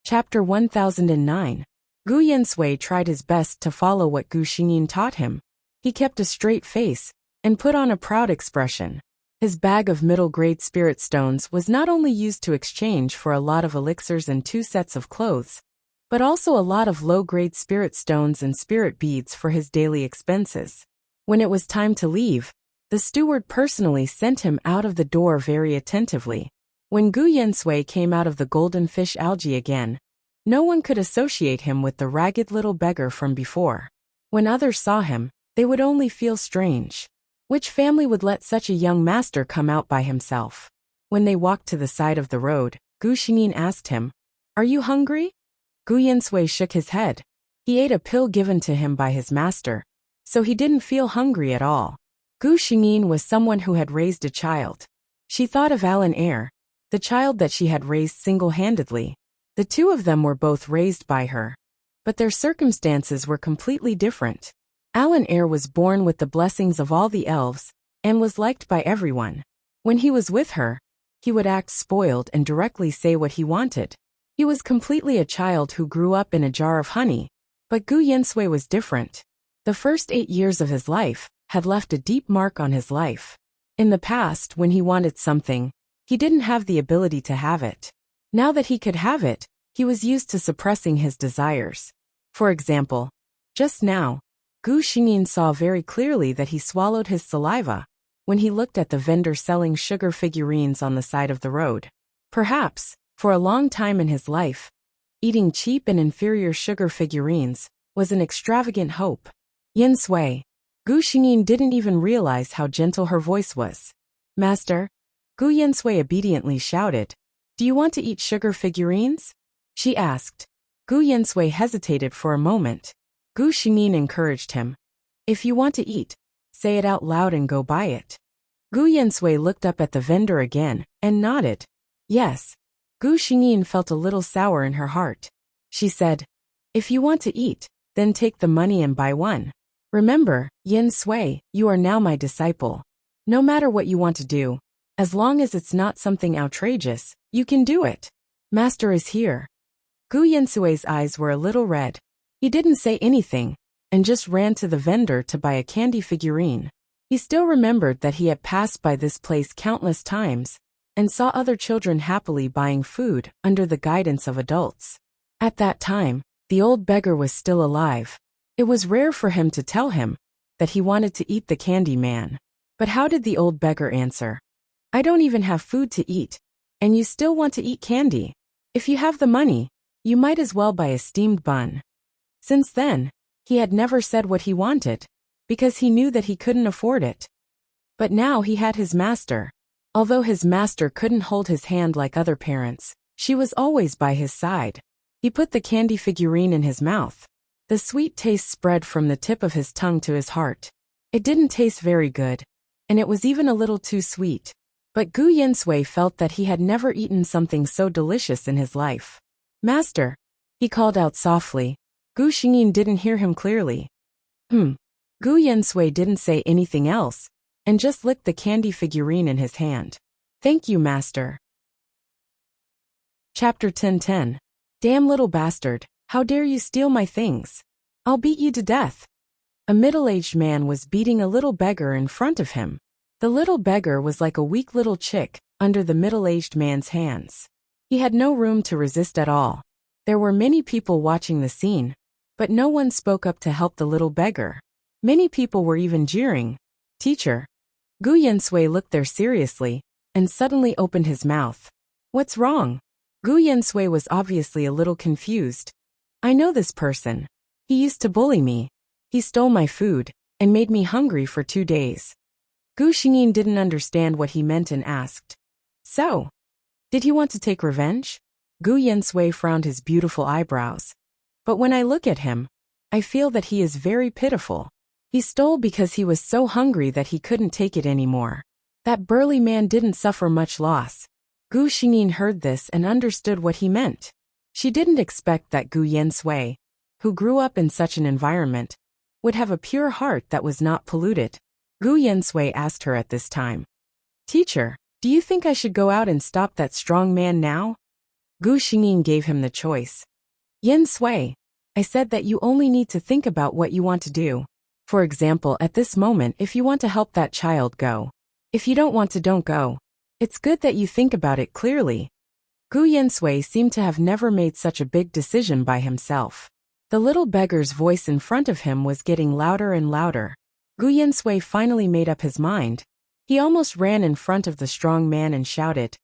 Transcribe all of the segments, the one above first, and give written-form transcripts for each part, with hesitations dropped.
Chapter 1009. Gu Yensui tried his best to follow what Gu Xingyin taught him. He kept a straight face and put on a proud expression. His bag of middle-grade spirit stones was not only used to exchange for a lot of elixirs and 2 sets of clothes, but also a lot of low-grade spirit stones and spirit beads for his daily expenses. When it was time to leave, the steward personally sent him out of the door very attentively. When Gu Yensui came out of the golden fish algae again, no one could associate him with the ragged little beggar from before. When others saw him, they would only feel strange. Which family would let such a young master come out by himself? When they walked to the side of the road, Gu Xingyin asked him, "Are you hungry?" Gu Yensui shook his head. He ate a pill given to him by his master, so he didn't feel hungry at all. Gu Xingyin was someone who had raised a child. She thought of Alan Eyre, the child that she had raised single-handedly. The two of them were both raised by her, but their circumstances were completely different. Alan Eyre was born with the blessings of all the elves, and was liked by everyone. When he was with her, he would act spoiled and directly say what he wanted. He was completely a child who grew up in a jar of honey, but Gu Yensui was different. The first 8 years of his life had left a deep mark on his life. In the past, when he wanted something, he didn't have the ability to have it. Now that he could have it, he was used to suppressing his desires. For example, just now, Gu Xingyin saw very clearly that he swallowed his saliva when he looked at the vendor selling sugar figurines on the side of the road. Perhaps, for a long time in his life, eating cheap and inferior sugar figurines was an extravagant hope. Yensui. Gu Xingyin didn't even realize how gentle her voice was. "Master," Gu Yensui obediently shouted. "Do you want to eat sugar figurines?" she asked. Gu Yensui hesitated for a moment. Gu Xingyin encouraged him. "If you want to eat, say it out loud and go buy it." Gu Yensui looked up at the vendor again and nodded. Yes. Gu Xingyin felt a little sour in her heart. She said, "If you want to eat, then take the money and buy one. Remember, Yensui, you are now my disciple. No matter what you want to do, as long as it's not something outrageous, you can do it. Master is here." Gu Yensui's eyes were a little red. He didn't say anything, and just ran to the vendor to buy a candy figurine. He still remembered that he had passed by this place countless times, and saw other children happily buying food under the guidance of adults. At that time, the old beggar was still alive. It was rare for him to tell him that he wanted to eat the candy man. But how did the old beggar answer? "I don't even have food to eat, and you still want to eat candy. If you have the money, you might as well buy a steamed bun." Since then, he had never said what he wanted, because he knew that he couldn't afford it. But now he had his master. Although his master couldn't hold his hand like other parents, she was always by his side. He put the candy figurine in his mouth. The sweet taste spread from the tip of his tongue to his heart. It didn't taste very good, and it was even a little too sweet. But Gu Yensui felt that he had never eaten something so delicious in his life. "Master," he called out softly. Gu Xingyin didn't hear him clearly. Gu Yensui didn't say anything else, and just licked the candy figurine in his hand. "Thank you, master." Chapter 1010. "Damn little bastard, how dare you steal my things? I'll beat you to death." A middle-aged man was beating a little beggar in front of him. The little beggar was like a weak little chick under the middle-aged man's hands. He had no room to resist at all. There were many people watching the scene, but no one spoke up to help the little beggar. Many people were even jeering. "Teacher." Gu Yensui looked there seriously, and suddenly opened his mouth. "What's wrong?" Gu Yensui was obviously a little confused. "I know this person. He used to bully me. He stole my food, and made me hungry for 2 days. Gu Xingyin didn't understand what he meant and asked, "So, did he want to take revenge?" Gu Yensui frowned his beautiful eyebrows. "But when I look at him, I feel that he is very pitiful. He stole because he was so hungry that he couldn't take it anymore. That burly man didn't suffer much loss." Gu Xingyin heard this and understood what he meant. She didn't expect that Gu Yensui, who grew up in such an environment, would have a pure heart that was not polluted. Gu Yensui asked her at this time, "Teacher, do you think I should go out and stop that strong man now?" Gu Xingyin gave him the choice. Yin Sui, I said that you only need to think about what you want to do. For example, at this moment, if you want to help that child, go. If you don't want to, don't go. It's good that you think about it clearly. Gu Yinsui seemed to have never made such a big decision by himself. The little beggar's voice in front of him was getting louder and louder. Gu Yinsui finally made up his mind. He almost ran in front of the strong man and shouted,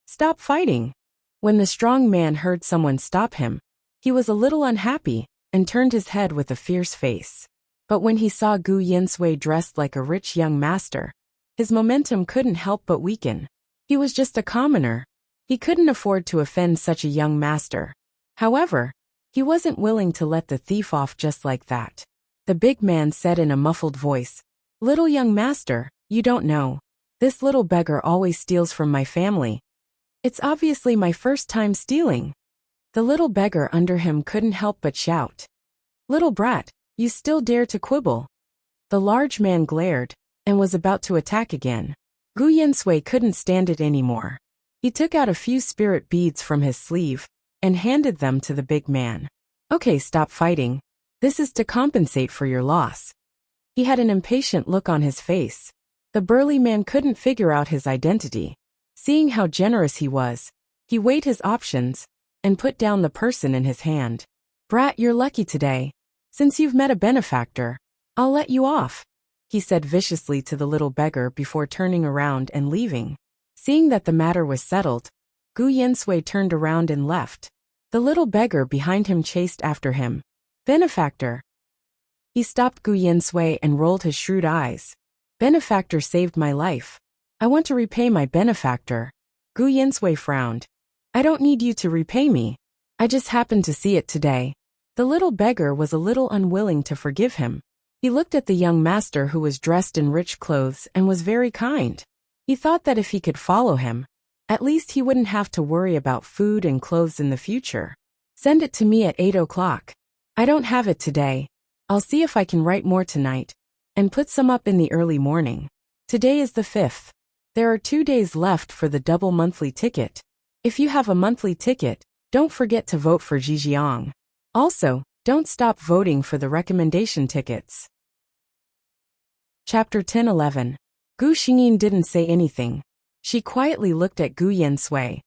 "Stop fighting!" When the strong man heard someone stop him, he was a little unhappy and turned his head with a fierce face. But when he saw Gu Yinsui dressed like a rich young master, his momentum couldn't help but weaken. He was just a commoner. He couldn't afford to offend such a young master. However, he wasn't willing to let the thief off just like that. The big man said in a muffled voice, "Little young master, you don't know. This little beggar always steals from my family. It's obviously my first time stealing." The little beggar under him couldn't help but shout, "Little brat, you still dare to quibble?" The large man glared and was about to attack again. Gu Yinsui couldn't stand it anymore. He took out a few spirit beads from his sleeve and handed them to the big man. "Okay, stop fighting. This is to compensate for your loss." He had an impatient look on his face. The burly man couldn't figure out his identity. Seeing how generous he was, he weighed his options and put down the person in his hand. "Brat, you're lucky today. Since you've met a benefactor, I'll let you off," he said viciously to the little beggar before turning around and leaving. Seeing that the matter was settled, Gu Yinsui turned around and left. The little beggar behind him chased after him. "Benefactor!" He stopped Gu Yinsui and rolled his shrewd eyes. "Benefactor saved my life. I want to repay my benefactor." Gu Yinsui frowned. "I don't need you to repay me. I just happened to see it today." The little beggar was a little unwilling to forgive him. He looked at the young master who was dressed in rich clothes and was very kind. He thought that if he could follow him, at least he wouldn't have to worry about food and clothes in the future. "Send it to me at 8 o'clock. I don't have it today. I'll see if I can write more tonight and put some up in the early morning. Today is the 5th. There are 2 days left for the double monthly ticket. If you have a monthly ticket, don't forget to vote for Zhejiang. Also, don't stop voting for the recommendation tickets." Chapter 10-11. Gu Xingyin didn't say anything. She quietly looked at Gu Yinsui,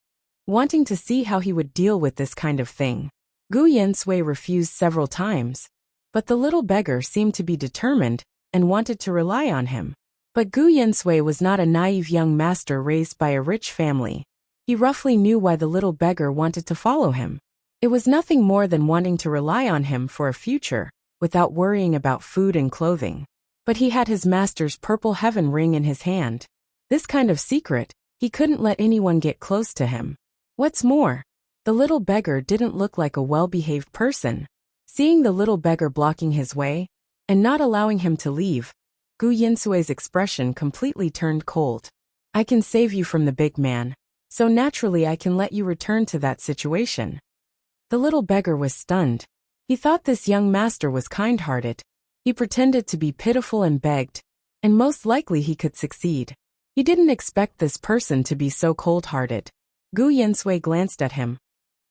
wanting to see how he would deal with this kind of thing. Gu Yinsui refused several times, but the little beggar seemed to be determined and wanted to rely on him. But Gu Yinsui was not a naive young master raised by a rich family. He roughly knew why the little beggar wanted to follow him. It was nothing more than wanting to rely on him for a future, without worrying about food and clothing. But he had his master's purple heaven ring in his hand. This kind of secret, he couldn't let anyone get close to him. What's more, the little beggar didn't look like a well-behaved person. Seeing the little beggar blocking his way and not allowing him to leave, Gu Yinsui's expression completely turned cold. "I can save you from the big man, so naturally I can let you return to that situation." The little beggar was stunned. He thought this young master was kind-hearted. He pretended to be pitiful and begged, and most likely he could succeed. He didn't expect this person to be so cold-hearted. Gu Yinsui glanced at him.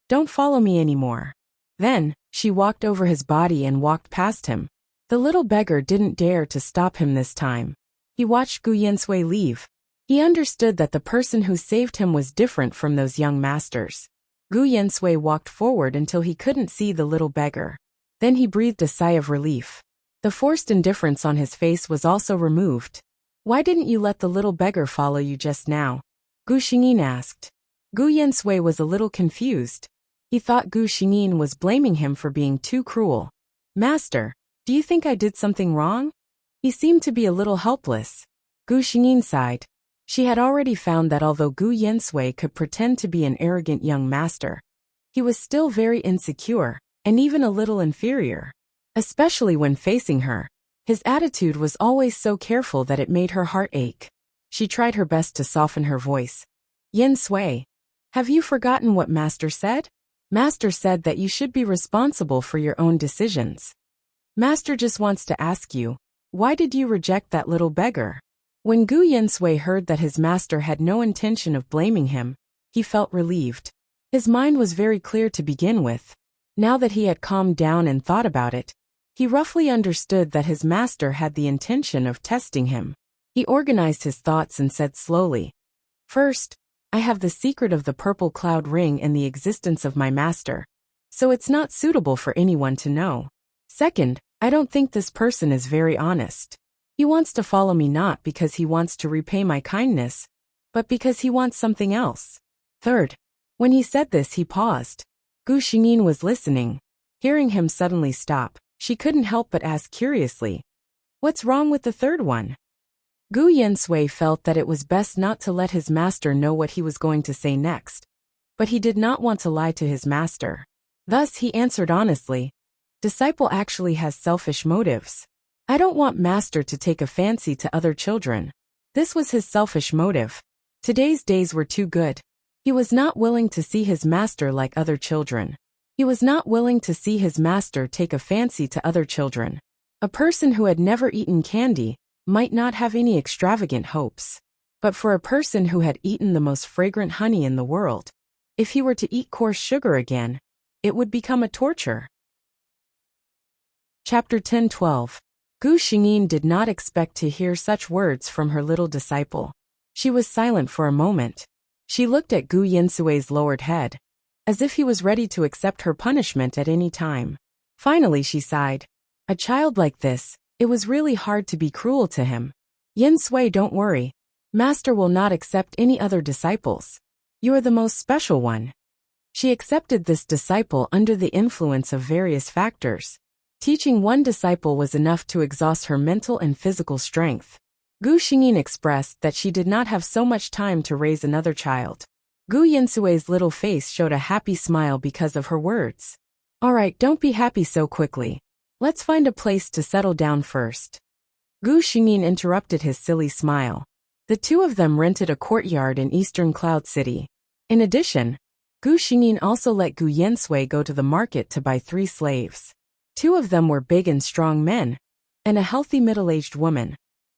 "Don't follow me anymore." Then, she walked over his body and walked past him. The little beggar didn't dare to stop him this time. He watched Gu Yinsui leave. He understood that the person who saved him was different from those young masters. Gu Yinsui walked forward until he couldn't see the little beggar. Then he breathed a sigh of relief. The forced indifference on his face was also removed. "Why didn't you let the little beggar follow you just now?" Gu Xingyin asked. Gu Yinsui was a little confused. He thought Gu Xingyin was blaming him for being too cruel. "Master, do you think I did something wrong?" He seemed to be a little helpless. Gu Xingyin sighed. She had already found that although Gu Yinsui could pretend to be an arrogant young master, he was still very insecure and even a little inferior. Especially when facing her, his attitude was always so careful that it made her heart ache. She tried her best to soften her voice. "Yinsui, have you forgotten what Master said? Master said that you should be responsible for your own decisions. Master just wants to ask you, why did you reject that little beggar?" When Gu Yinsui heard that his master had no intention of blaming him, he felt relieved. His mind was very clear to begin with. Now that he had calmed down and thought about it, he roughly understood that his master had the intention of testing him. He organized his thoughts and said slowly, "First, I have the secret of the purple cloud ring and the existence of my master, so it's not suitable for anyone to know. Second, I don't think this person is very honest. He wants to follow me not because he wants to repay my kindness, but because he wants something else. Third," when he said this he paused. Gu Xingyin was listening. Hearing him suddenly stop, she couldn't help but ask curiously, "What's wrong with the third one?" Gu Yensui felt that it was best not to let his master know what he was going to say next, but he did not want to lie to his master. Thus he answered honestly, "Disciple actually has selfish motives. I don't want master to take a fancy to other children." This was his selfish motive. Today's days were too good. He was not willing to see his master like other children. He was not willing to see his master take a fancy to other children. A person who had never eaten candy might not have any extravagant hopes. But for a person who had eaten the most fragrant honey in the world, if he were to eat coarse sugar again, it would become a torture. Chapter 10:12. Gu Xingyin did not expect to hear such words from her little disciple. She was silent for a moment. She looked at Gu Yensui's lowered head, as if he was ready to accept her punishment at any time. Finally she sighed. A child like this, it was really hard to be cruel to him. "Yensui, don't worry. Master will not accept any other disciples. You are the most special one." She accepted this disciple under the influence of various factors. Teaching one disciple was enough to exhaust her mental and physical strength. Gu Xingyin expressed that she did not have so much time to raise another child. Gu Yensui's little face showed a happy smile because of her words. "All right, don't be happy so quickly. Let's find a place to settle down first." Gu Xingyin interrupted his silly smile. The two of them rented a courtyard in Eastern Cloud City. In addition, Gu Xingyin also let Gu Yensui go to the market to buy 3 slaves. 2 of them were big and strong men, and a healthy middle-aged woman,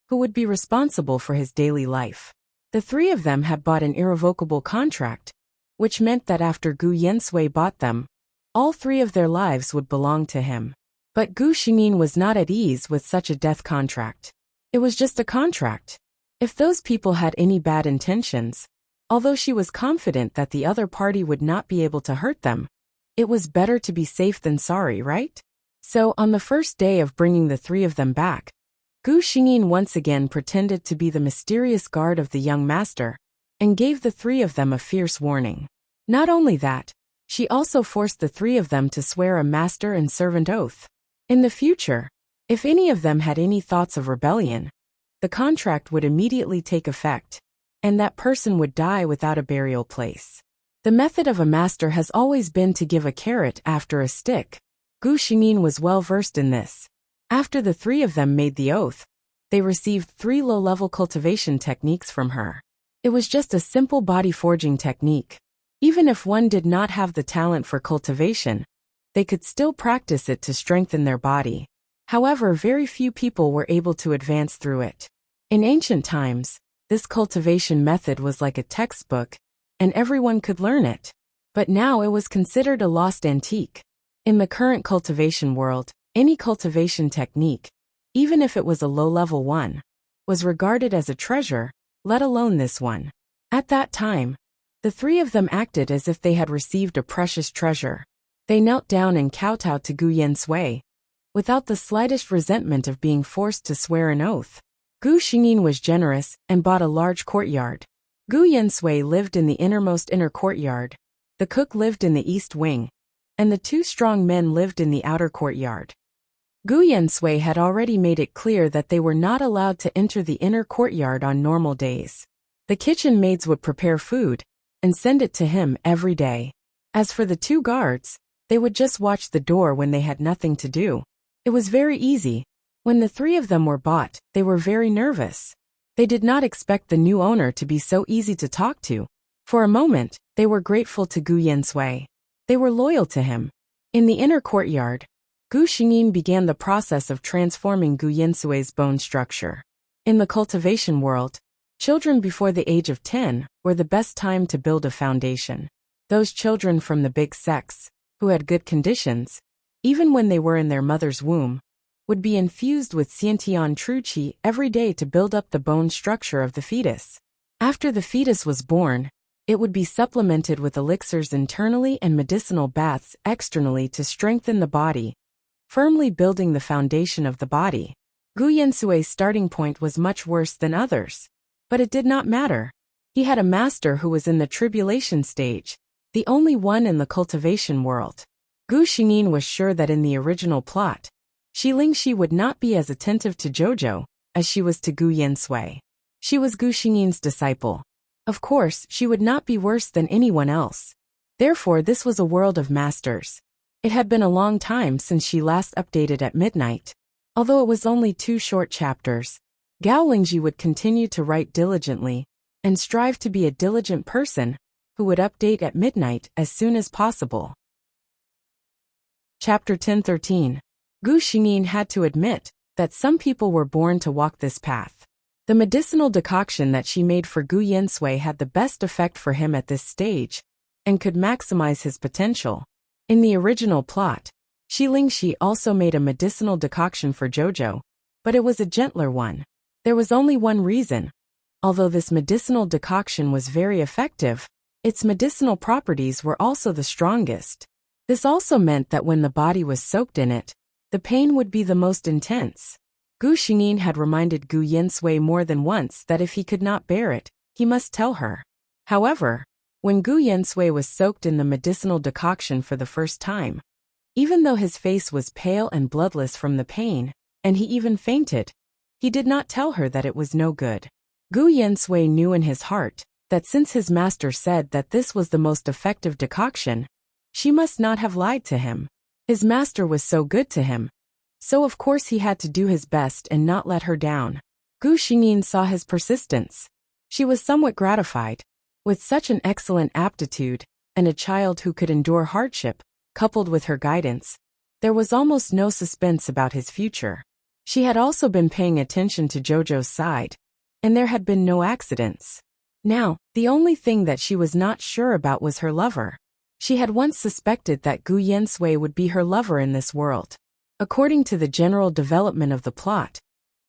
who would be responsible for his daily life. The 3 of them had bought an irrevocable contract, which meant that after Gu Yensui bought them, all 3 of their lives would belong to him. But Gu Xingyin was not at ease with such a death contract. It was just a contract. If those people had any bad intentions, although she was confident that the other party would not be able to hurt them, it was better to be safe than sorry, right? So, on the first day of bringing the 3 of them back, Gu Xingyin once again pretended to be the mysterious guard of the young master, and gave the 3 of them a fierce warning. Not only that, she also forced the 3 of them to swear a master and servant oath. In the future, if any of them had any thoughts of rebellion, the contract would immediately take effect, and that person would die without a burial place. The method of a master has always been to give a carrot after a stick. Gu Xingyin was well versed in this. After the 3 of them made the oath, they received 3 low-level cultivation techniques from her. It was just a simple body forging technique. Even if one did not have the talent for cultivation, they could still practice it to strengthen their body. However, very few people were able to advance through it. In ancient times, this cultivation method was like a textbook, and everyone could learn it. But now it was considered a lost antique. In the current cultivation world, any cultivation technique, even if it was a low-level one, was regarded as a treasure, let alone this one. At that time, the 3 of them acted as if they had received a precious treasure. They knelt down and kowtowed to Gu Yensui, without the slightest resentment of being forced to swear an oath. Gu Xingyin was generous and bought a large courtyard. Gu Yensui lived in the innermost inner courtyard, the cook lived in the east wing, and the 2 strong men lived in the outer courtyard. Gu Yensui had already made it clear that they were not allowed to enter the inner courtyard on normal days. The kitchen maids would prepare food and send it to him every day. As for the 2 guards, they would just watch the door when they had nothing to do. It was very easy. When the 3 of them were bought, they were very nervous. They did not expect the new owner to be so easy to talk to. For a moment, they were grateful to Gu Yensui. They were loyal to him. In the inner courtyard, Gu Xingyin began the process of transforming Gu Yensui's bone structure. In the cultivation world, children before the age of 10 were the best time to build a foundation. Those children from the big sects, who had good conditions, even when they were in their mother's womb, would be infused with Xiantian true qi every day to build up the bone structure of the fetus. After the fetus was born, it would be supplemented with elixirs internally and medicinal baths externally to strengthen the body, firmly building the foundation of the body. Gu Yansui's starting point was much worse than others. But it did not matter. He had a master who was in the tribulation stage, the only one in the cultivation world. Gu Xingyin was sure that in the original plot, Shi Lingxi would not be as attentive to Zhou as she was to Gu Yansui. She was Gu Xingyin's disciple. Of course, she would not be worse than anyone else. Therefore, this was a world of masters. It had been a long time since she last updated at midnight. Although it was only 2 short chapters, Gao Lingji would continue to write diligently and strive to be a diligent person who would update at midnight as soon as possible. Chapter 10:13. Gu Xingyin had to admit that some people were born to walk this path. The medicinal decoction that she made for Gu Yansui had the best effect for him at this stage and could maximize his potential. In the original plot, Shi Lingxi also made a medicinal decoction for Zhou, but it was a gentler one. There was only one reason. Although this medicinal decoction was very effective, its medicinal properties were also the strongest. This also meant that when the body was soaked in it, the pain would be the most intense. Gu Xingyin had reminded Gu Yansui more than once that if he could not bear it, he must tell her. However, when Gu Yansui was soaked in the medicinal decoction for the first time, even though his face was pale and bloodless from the pain, and he even fainted, he did not tell her that it was no good. Gu Yansui knew in his heart that since his master said that this was the most effective decoction, she must not have lied to him. His master was so good to him, so of course he had to do his best and not let her down. Gu Xingyin saw his persistence. She was somewhat gratified. With such an excellent aptitude, and a child who could endure hardship, coupled with her guidance, there was almost no suspense about his future. She had also been paying attention to Zhou's side, and there had been no accidents. Now, the only thing that she was not sure about was her lover. She had once suspected that Gu Yansui would be her lover in this world. According to the general development of the plot,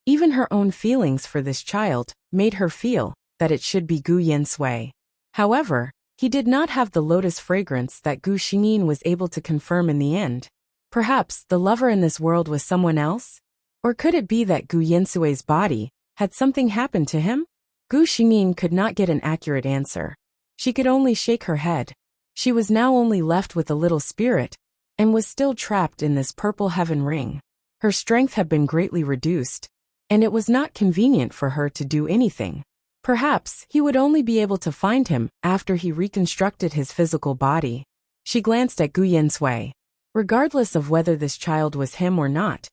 even her own feelings for this child made her feel that it should be Gu Yansui. However, he did not have the lotus fragrance that Gu Xingyin was able to confirm in the end. Perhaps the lover in this world was someone else? Or could it be that Gu Yansui's body had something happened to him? Gu Xingyin could not get an accurate answer. She could only shake her head. She was now only left with a little spirit, and was still trapped in this purple heaven ring. Her strength had been greatly reduced, and it was not convenient for her to do anything. Perhaps he would only be able to find him after he reconstructed his physical body. She glanced at Gu Yansui. Regardless of whether this child was him or not,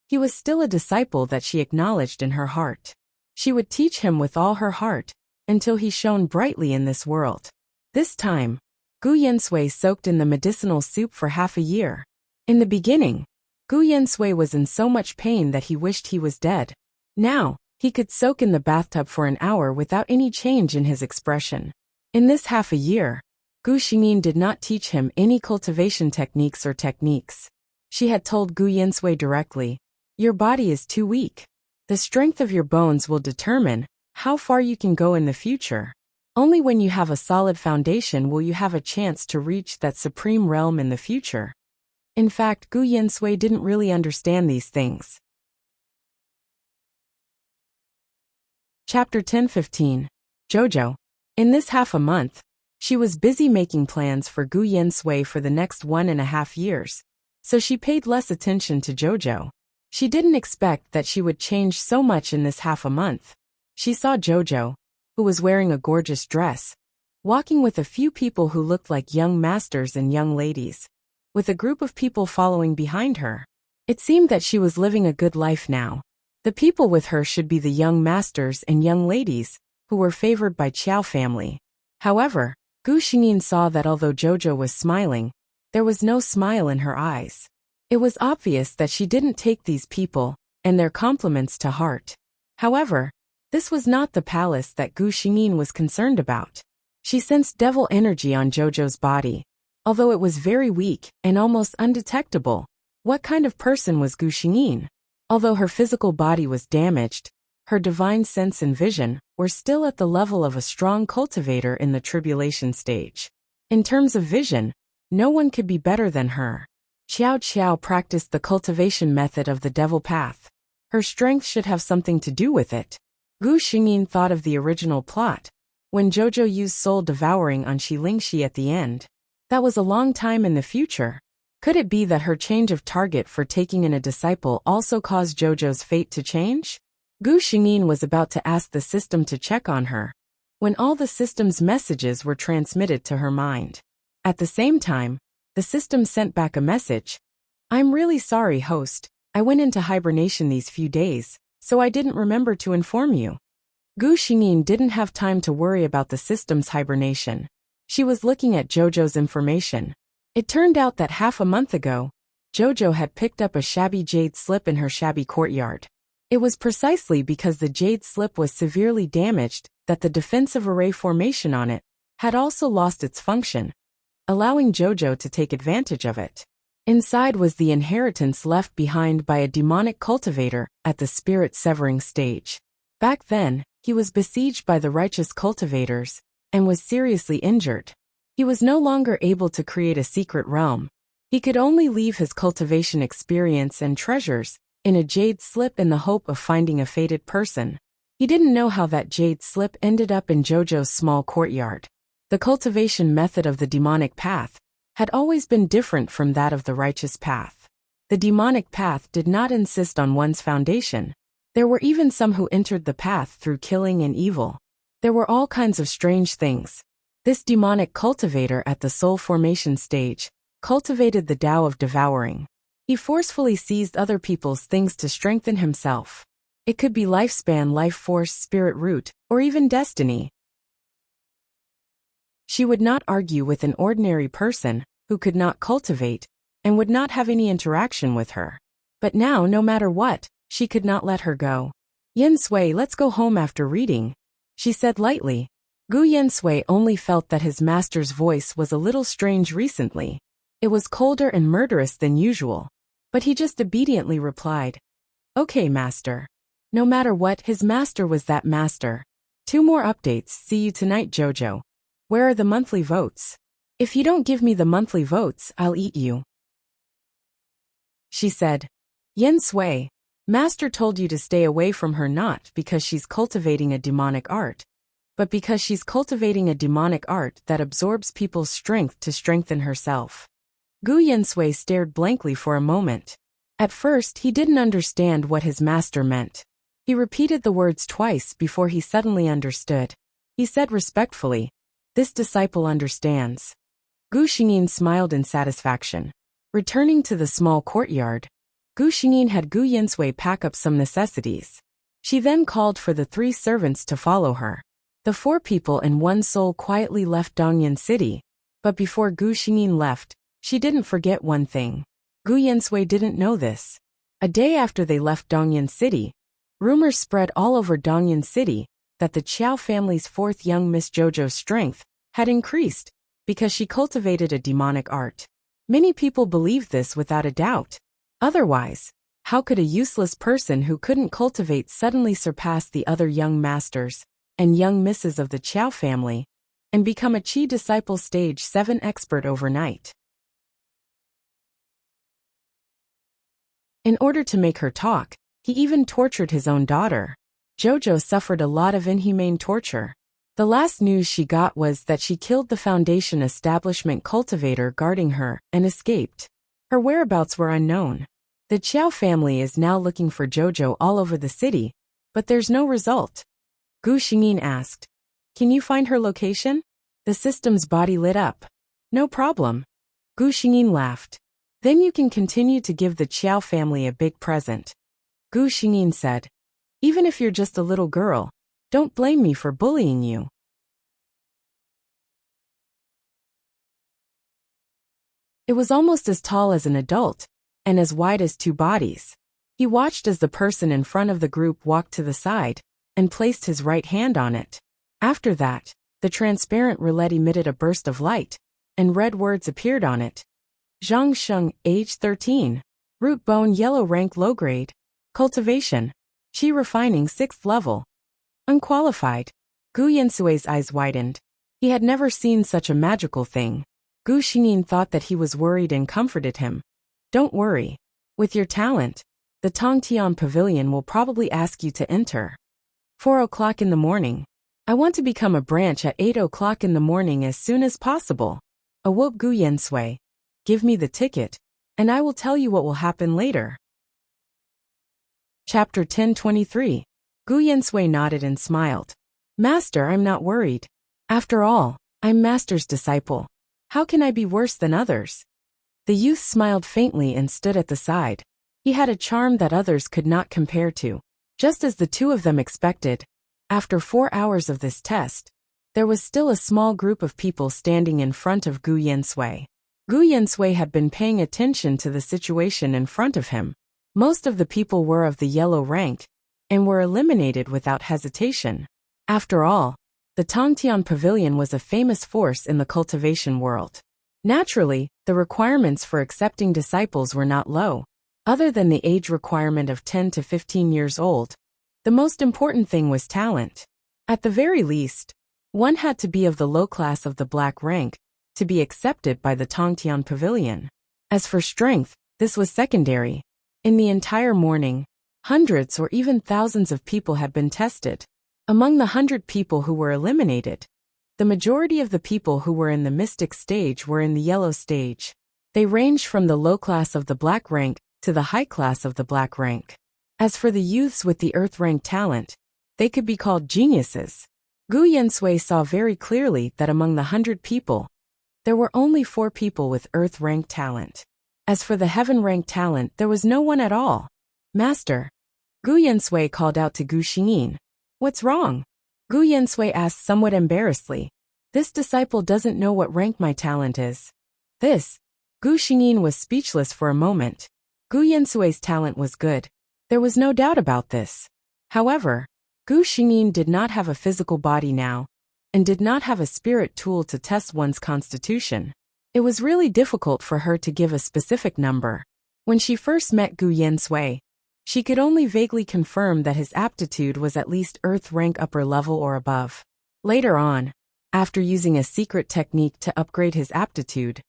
he was still a disciple that she acknowledged in her heart. She would teach him with all her heart, until he shone brightly in this world. This time, Gu Yansui soaked in the medicinal soup for half a year. In the beginning, Gu Yansui was in so much pain that he wished he was dead. Now, he could soak in the bathtub for an hour without any change in his expression. In this half a year, Gu Xingyin did not teach him any cultivation techniques or techniques. She had told Gu Yansui directly, "Your body is too weak. The strength of your bones will determine how far you can go in the future. Only when you have a solid foundation will you have a chance to reach that supreme realm in the future." In fact, Gu Yansui didn't really understand these things. Chapter 10:15. Zhou. In this half a month, she was busy making plans for Gu Yansui for the next 1.5 years, so she paid less attention to Zhou. She didn't expect that she would change so much in this half a month. She saw Zhou, who was wearing a gorgeous dress, walking with a few people who looked like young masters and young ladies, with a group of people following behind her. It seemed that she was living a good life now. The people with her should be the young masters and young ladies, who were favored by Qiao family. However, Gu Xingyin saw that although Zhou was smiling, there was no smile in her eyes. It was obvious that she didn't take these people and their compliments to heart. However, this was not the palace that Gu Xingyin was concerned about. She sensed devil energy on Jojo's body. Although it was very weak and almost undetectable, what kind of person was Gu Xingyin? Although her physical body was damaged, her divine sense and vision were still at the level of a strong cultivator in the tribulation stage. In terms of vision, no one could be better than her. Xiao Qiao practiced the cultivation method of the devil path. Her strength should have something to do with it. Gu Xingyin thought of the original plot, when Jojo used soul devouring on Shi Lingxi at the end. That was a long time in the future. Could it be that her change of target for taking in a disciple also caused Jojo's fate to change? Gu Xingyin was about to ask the system to check on her, when all the system's messages were transmitted to her mind. At the same time, the system sent back a message. I'm really sorry, host. I went into hibernation these few days, so I didn't remember to inform you. Gu Xingyin didn't have time to worry about the system's hibernation. She was looking at Jojo's information. It turned out that half a month ago, Jojo had picked up a shabby jade slip in her shabby courtyard. It was precisely because the jade slip was severely damaged that the defensive array formation on it had also lost its function, allowing Jojo to take advantage of it. Inside was the inheritance left behind by a demonic cultivator at the spirit severing stage. Back then, he was besieged by the righteous cultivators and was seriously injured. He was no longer able to create a secret realm. He could only leave his cultivation experience and treasures in a jade slip in the hope of finding a fated person. He didn't know how that jade slip ended up in Jojo's small courtyard. The cultivation method of the demonic path had always been different from that of the righteous path. The demonic path did not insist on one's foundation. There were even some who entered the path through killing and evil. There were all kinds of strange things. This demonic cultivator at the soul formation stage cultivated the Tao of devouring. He forcefully seized other people's things to strengthen himself. It could be lifespan, life force, spirit root, or even destiny. She would not argue with an ordinary person who could not cultivate and would not have any interaction with her. But now, no matter what, she could not let her go. Yen Sui, let's go home after reading, she said lightly. Gu Yensui only felt that his master's voice was a little strange recently. It was colder and murderous than usual. But he just obediently replied, "Okay, master." No matter what, his master was that master. 2 more updates. See you tonight, Jojo. Where are the monthly votes? If you don't give me the monthly votes, I'll eat you, she said. Yen Sui, master told you to stay away from her not because she's cultivating a demonic art, but because she's cultivating a demonic art that absorbs people's strength to strengthen herself. Gu Yensui stared blankly for a moment. At first, he didn't understand what his master meant. He repeated the words twice before he suddenly understood. He said respectfully, "This disciple understands." Gu Xingyin smiled in satisfaction. Returning to the small courtyard, Gu Xingyin had Gu Yensui pack up some necessities. She then called for the 3 servants to follow her. The 4 people in one soul quietly left Dongyan City, but before Gu Xingyin left, she didn't forget one thing. Gu Yensui didn't know this. A day after they left Dongyan City, rumors spread all over Dongyan City that the Qiao family's 4th young Miss Jojo's strength had increased because she cultivated a demonic art. Many people believed this without a doubt. Otherwise, how could a useless person who couldn't cultivate suddenly surpass the other young masters and young misses of the Qiao family and become a Qi disciple stage 7 expert overnight? In order to make her talk, he even tortured his own daughter. Jojo suffered a lot of inhumane torture. The last news she got was that she killed the Foundation establishment cultivator guarding her and escaped. Her whereabouts were unknown. The Qiao family is now looking for Jojo all over the city, but there's no result. Gu Xingyin asked, "Can you find her location?" The system's body lit up. "No problem." Gu Xingyin laughed. "Then you can continue to give the Qiao family a big present." Gu Xingyin said, "Even if you're just a little girl, don't blame me for bullying you." It was almost as tall as an adult, and as wide as 2 bodies. He watched as the person in front of the group walked to the side, and placed his right hand on it. After that, The transparent roulette emitted a burst of light, and red words appeared on it. Zhang Sheng, age 13. Root bone yellow rank low grade. Cultivation. Qi refining 6th level. Unqualified. Gu Yansui's eyes widened. He had never seen such a magical thing. Gu Xingyin thought that he was worried and comforted him. Don't worry. With your talent, the Tongtian Pavilion will probably ask you to enter. 4 o'clock in the morning. I want to become a branch at 8 o'clock in the morning as soon as possible. Awoke Gu Yansui. Give me the ticket, and I will tell you what will happen later. Chapter 10:23. Gu Yansui nodded and smiled. Master, I'm not worried. After all, I'm Master's disciple. How can I be worse than others? The youth smiled faintly and stood at the side. He had a charm that others could not compare to. Just as the two of them expected, after 4 hours of this test, there was still a small group of people standing in front of Gu Yansui. Gu Yansui had been paying attention to the situation in front of him. Most of the people were of the yellow rank, and were eliminated without hesitation. After all, the Tongtian Pavilion was a famous force in the cultivation world. Naturally, the requirements for accepting disciples were not low. Other than the age requirement of 10 to 15 years old, the most important thing was talent. At the very least, one had to be of the low class of the black rank to be accepted by the Tongtian Pavilion. As for strength, this was secondary. In the entire morning, hundreds or even thousands of people had been tested. Among the 100 people who were eliminated, the majority of the people who were in the mystic stage were in the yellow stage. They ranged from the low class of the black rank to the high class of the black rank. As for the youths with the earth rank talent, they could be called geniuses. Gu Yansui saw very clearly that among the 100 people, there were only 4 people with earth rank talent. As for the heaven rank talent, there was no one at all. Master. Gu Yansui called out to Gu Xingyin. What's wrong? Gu Yansui asked somewhat embarrassedly. This disciple doesn't know what rank my talent is. Gu Xingyin was speechless for a moment. Gu Yansui's talent was good. There was no doubt about this. However, Gu Xingyin did not have a physical body now, and did not have a spirit tool to test one's constitution. It was really difficult for her to give a specific number. When she first met Gu Yansui, she could only vaguely confirm that his aptitude was at least earth rank upper level or above. Later on, after using a secret technique to upgrade his aptitude,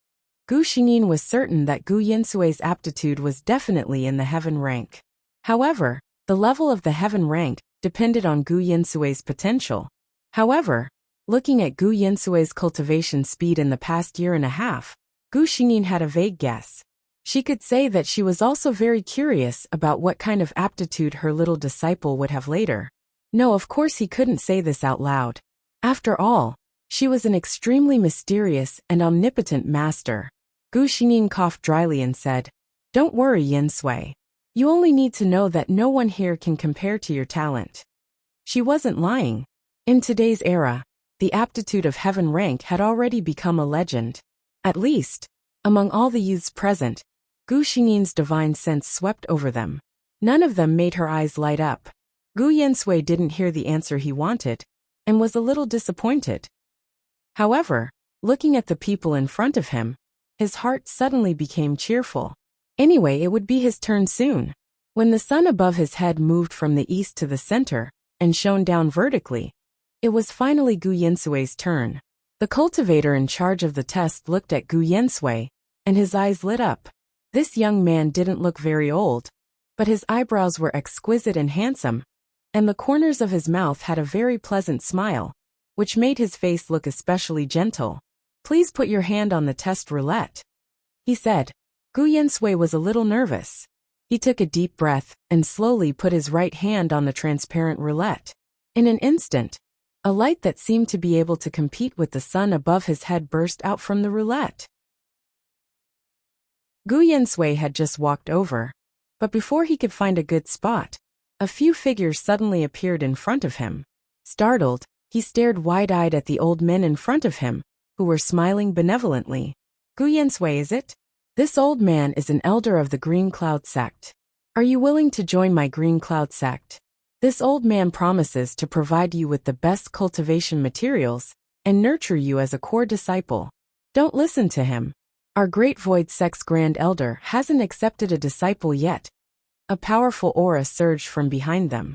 Gu Xingyin was certain that Gu Yansui's aptitude was definitely in the heaven rank. However, the level of the heaven rank depended on Gu Yansui's potential. However, looking at Gu Yansui's cultivation speed in the past year and a half, Gu Xingyin had a vague guess. She could say that she was also very curious about what kind of aptitude her little disciple would have later. No, of course he couldn't say this out loud. After all, she was an extremely mysterious and omnipotent master. Gu Xingyin coughed dryly and said, Don't worry, Yansui. You only need to know that no one here can compare to your talent. She wasn't lying. In today's era, the aptitude of heaven rank had already become a legend. At least, among all the youths present, Gu Xingyin's divine sense swept over them. None of them made her eyes light up. Gu Yansui didn't hear the answer he wanted, and was a little disappointed. However, looking at the people in front of him, his heart suddenly became cheerful. Anyway, it would be his turn soon. When the sun above his head moved from the east to the center, and shone down vertically, it was finally Gu Yansui's turn. The cultivator in charge of the test looked at Gu Yansui, and his eyes lit up. This young man didn't look very old, but his eyebrows were exquisite and handsome, and the corners of his mouth had a very pleasant smile, which made his face look especially gentle. Please put your hand on the test roulette, he said. Gu Yansui was a little nervous. He took a deep breath and slowly put his right hand on the transparent roulette. In an instant, a light that seemed to be able to compete with the sun above his head burst out from the roulette. Gu Yansui had just walked over, but before he could find a good spot, a few figures suddenly appeared in front of him. Startled, he stared wide-eyed at the old men in front of him, who were smiling benevolently. Gu Yansui, is it? This old man is an elder of the Green Cloud sect. Are you willing to join my Green Cloud sect? This old man promises to provide you with the best cultivation materials and nurture you as a core disciple. Don't listen to him. Our great void sex grand elder hasn't accepted a disciple yet. A powerful aura surged from behind them.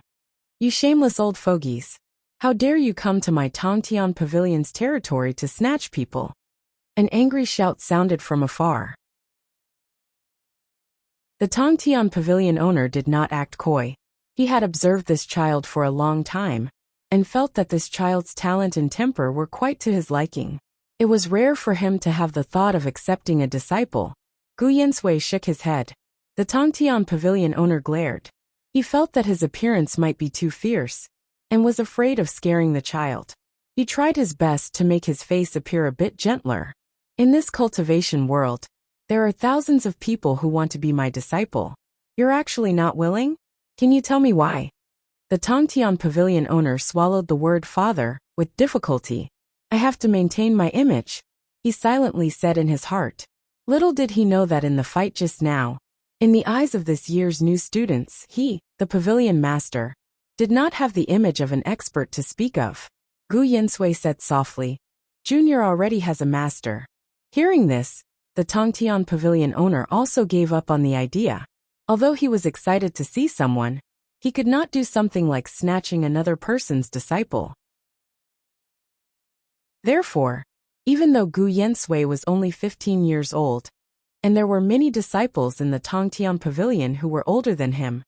You shameless old fogies. How dare you come to my Tongtian Pavilion's territory to snatch people? An angry shout sounded from afar. The Tongtian Pavilion owner did not act coy. He had observed this child for a long time, and felt that this child's talent and temper were quite to his liking. It was rare for him to have the thought of accepting a disciple. Gu Yinsui shook his head. The Tongtian Pavilion owner glared. He felt that his appearance might be too fierce, and was afraid of scaring the child. He tried his best to make his face appear a bit gentler. In this cultivation world, there are thousands of people who want to be my disciple. You're actually not willing? Can you tell me why? The Tongtian Pavilion owner swallowed the word father with difficulty. I have to maintain my image, he silently said in his heart. Little did he know that in the fight just now, in the eyes of this year's new students, he, the pavilion master, did not have the image of an expert to speak of. Gu Yinsui said softly, Junior already has a master. Hearing this, the Tongtian Pavilion owner also gave up on the idea. Although he was excited to see someone, he could not do something like snatching another person's disciple. Therefore, even though Gu Yinsui was only 15 years old, and there were many disciples in the Tongtian Pavilion who were older than him,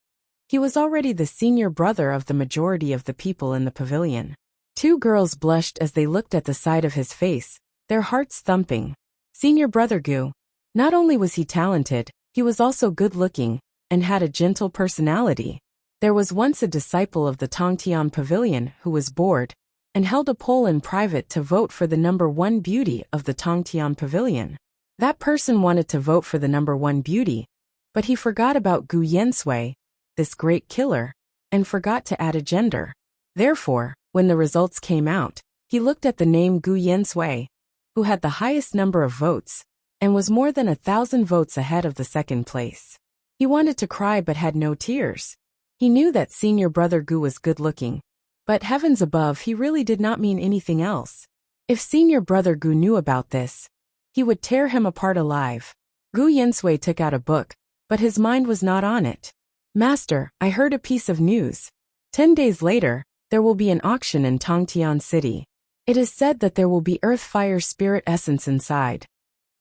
he was already the senior brother of the majority of the people in the pavilion. Two girls blushed as they looked at the side of his face, their hearts thumping. Senior brother Gu. Not only was he talented, he was also good-looking, and had a gentle personality. There was once a disciple of the Tongtian Pavilion who was bored, and held a poll in private to vote for the number one beauty of the Tongtian Pavilion. That person wanted to vote for the number one beauty, but he forgot about Gu Yinsui, this great killer, and forgot to add a gender. Therefore, when the results came out, he looked at the name Gu Yinsui, who had the highest number of votes, and was more than 1,000 votes ahead of the second place. He wanted to cry but had no tears. He knew that senior brother Gu was good-looking, but heavens above, he really did not mean anything else. If senior brother Gu knew about this, he would tear him apart alive. Gu Yinsui took out a book, but his mind was not on it. Master, I heard a piece of news. 10 days later, there will be an auction in Tongtian City. It is said that there will be earth-fire spirit essence inside.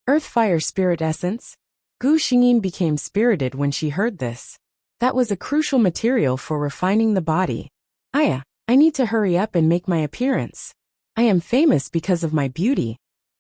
Earth-fire spirit essence? Gu Xingyin became spirited when she heard this. That was a crucial material for refining the body. I need to hurry up and make my appearance. I am famous because of my beauty.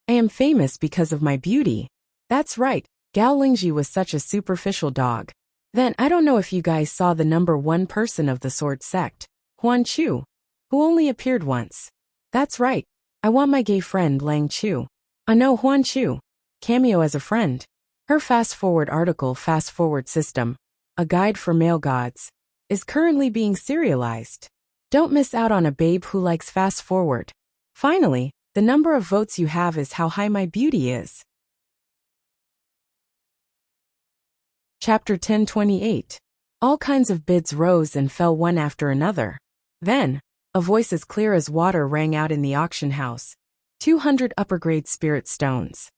I am famous because of my beauty. That's right, Gao Lingji was such a superficial dog. Then I don't know if you guys saw the number one person of the sword sect, Huan Chu, who only appeared once. That's right, I want my gay friend Lang Chu. No, Huan Chu. Cameo as a friend. Her fast-forward article Fast-Forward System, a guide for male gods, is currently being serialized. Don't miss out on a babe who likes fast-forward. Finally, the number of votes you have is how high my beauty is. Chapter 1028. All kinds of bids rose and fell one after another. Then, a voice as clear as water rang out in the auction house. 200 upper-grade spirit stones.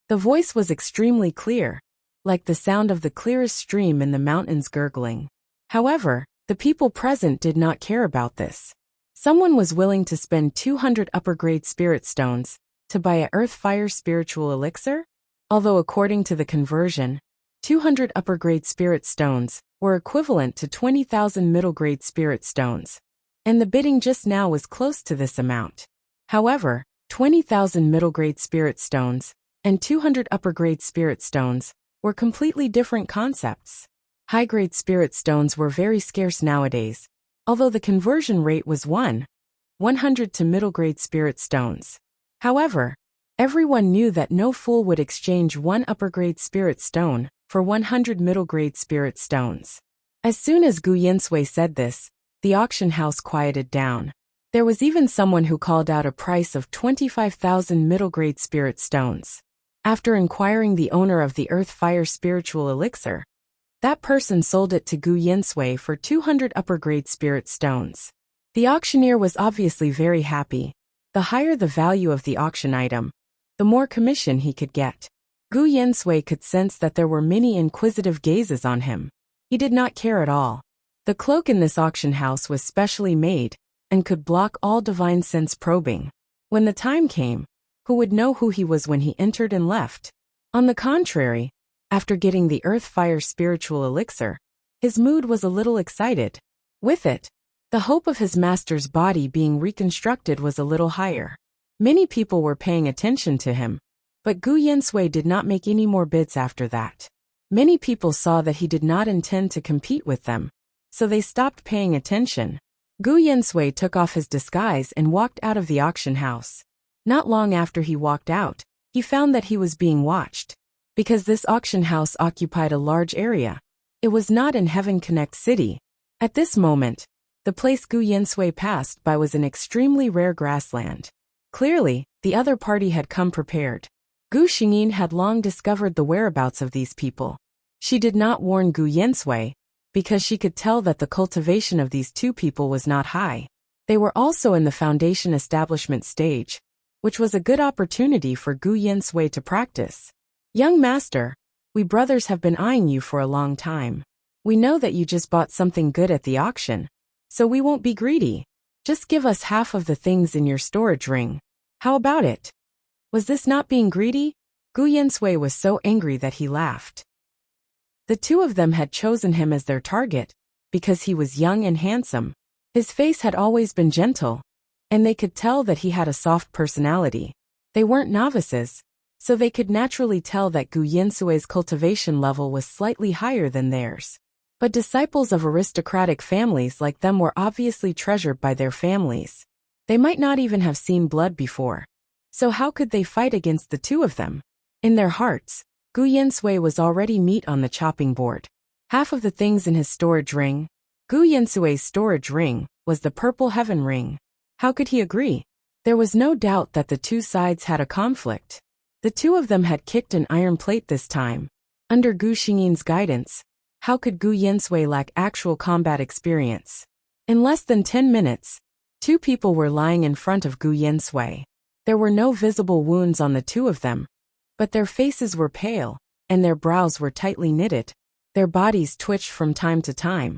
The voice was extremely clear, like the sound of the clearest stream in the mountains gurgling. However, the people present did not care about this. Someone was willing to spend 200 upper-grade spirit stones to buy a earth-fire spiritual elixir? Although according to the conversion, 200 upper-grade spirit stones were equivalent to 20,000 middle-grade spirit stones, and the bidding just now was close to this amount. However, 20,000 middle-grade spirit stones and 200 upper-grade spirit stones were completely different concepts. High-grade spirit stones were very scarce nowadays, although the conversion rate was 100 to middle-grade spirit stones. However, everyone knew that no fool would exchange one upper-grade spirit stone for 100 middle-grade spirit stones. As soon as Gu Yinsui said this, the auction house quieted down. There was even someone who called out a price of 25,000 middle-grade spirit stones. After inquiring the owner of the earth-fire spiritual elixir, that person sold it to Gu Yinsui for 200 upper-grade spirit stones. The auctioneer was obviously very happy. The higher the value of the auction item, the more commission he could get. Gu Yansui could sense that there were many inquisitive gazes on him. He did not care at all. The cloak in this auction house was specially made and could block all divine sense probing. When the time came, who would know who he was when he entered and left? On the contrary, after getting the earth-fire spiritual elixir, his mood was a little excited. With it, the hope of his master's body being reconstructed was a little higher. Many people were paying attention to him, but Gu Yansui did not make any more bids after that. Many people saw that he did not intend to compete with them, so they stopped paying attention. Gu Yansui took off his disguise and walked out of the auction house. Not long after he walked out, he found that he was being watched. Because this auction house occupied a large area, it was not in Heaven Connect City. At this moment, the place Gu Yansui passed by was an extremely rare grassland. Clearly, the other party had come prepared. Gu Xingyin had long discovered the whereabouts of these people. She did not warn Gu Yansui, because she could tell that the cultivation of these two people was not high. They were also in the foundation establishment stage, which was a good opportunity for Gu Yansui to practice. Young master, we brothers have been eyeing you for a long time. We know that you just bought something good at the auction, so we won't be greedy. Just give us half of the things in your storage ring. How about it? Was this not being greedy? Gu Yansui was so angry that he laughed. The two of them had chosen him as their target because he was young and handsome. His face had always been gentle, and they could tell that he had a soft personality. They weren't novices, so they could naturally tell that Gu Yansui's cultivation level was slightly higher than theirs. But disciples of aristocratic families like them were obviously treasured by their families. They might not even have seen blood before. So how could they fight against the two of them? In their hearts, Gu Yansui was already meat on the chopping board. Half of the things in his storage ring, Gu Yansui's storage ring, was the purple heaven ring. How could he agree? There was no doubt that the two sides had a conflict. The two of them had kicked an iron plate this time. Under Gu Xingyin's guidance, how could Gu Yansui lack actual combat experience? In less than 10 minutes, two people were lying in front of Gu Yansui. There were no visible wounds on the two of them, but their faces were pale, and their brows were tightly knitted. Their bodies twitched from time to time,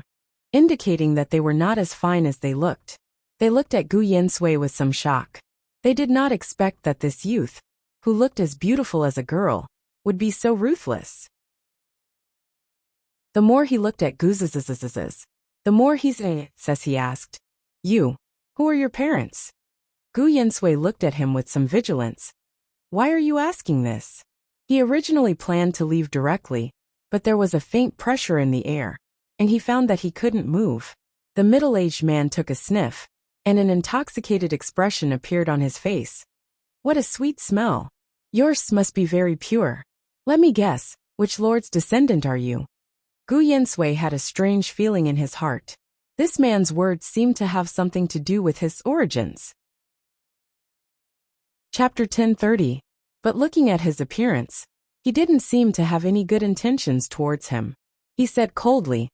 indicating that they were not as fine as they looked. They looked at Gu Yansui with some shock. They did not expect that this youth, who looked as beautiful as a girl, would be so ruthless. The more he looked at Gu Zzzzzzzz, the more he says he asked, "You, who are your parents?" Gu Yansui looked at him with some vigilance. "Why are you asking this?" He originally planned to leave directly, but there was a faint pressure in the air, and he found that he couldn't move. The middle-aged man took a sniff, and an intoxicated expression appeared on his face. "What a sweet smell. Yours must be very pure. Let me guess, which lord's descendant are you?" Gu Yansui had a strange feeling in his heart. This man's words seemed to have something to do with his origins. Chapter 1030. But looking at his appearance, he didn't seem to have any good intentions towards him. He said coldly,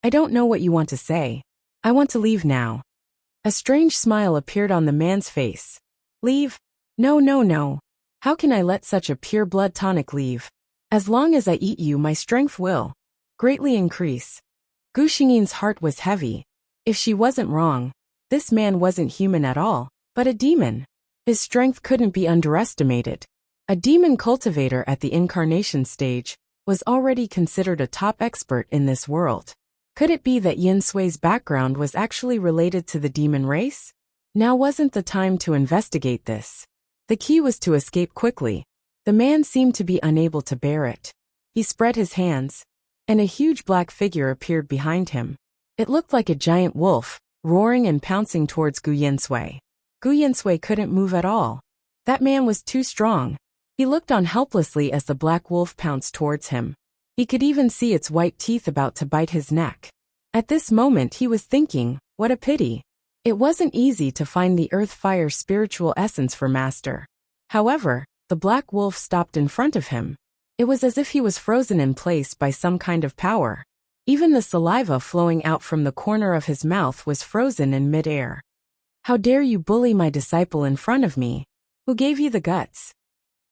"I don't know what you want to say. I want to leave now." A strange smile appeared on the man's face. "Leave? No, no, no. How can I let such a pure blood tonic leave? As long as I eat you, my strength will greatly increase." Gu Xingyin's heart was heavy. If she wasn't wrong, this man wasn't human at all, but a demon. His strength couldn't be underestimated. A demon cultivator at the incarnation stage was already considered a top expert in this world. Could it be that Yansui's background was actually related to the demon race? Now wasn't the time to investigate this. The key was to escape quickly. The man seemed to be unable to bear it. He spread his hands, and a huge black figure appeared behind him. It looked like a giant wolf, roaring and pouncing towards Gu Yansui. Gu Yansui couldn't move at all. That man was too strong. He looked on helplessly as the black wolf pounced towards him. He could even see its white teeth about to bite his neck. At this moment he was thinking, what a pity. It wasn't easy to find the earth-fire spiritual essence for Master. However, the black wolf stopped in front of him. It was as if he was frozen in place by some kind of power. Even the saliva flowing out from the corner of his mouth was frozen in mid-air. How dare you bully my disciple in front of me? Who gave you the guts?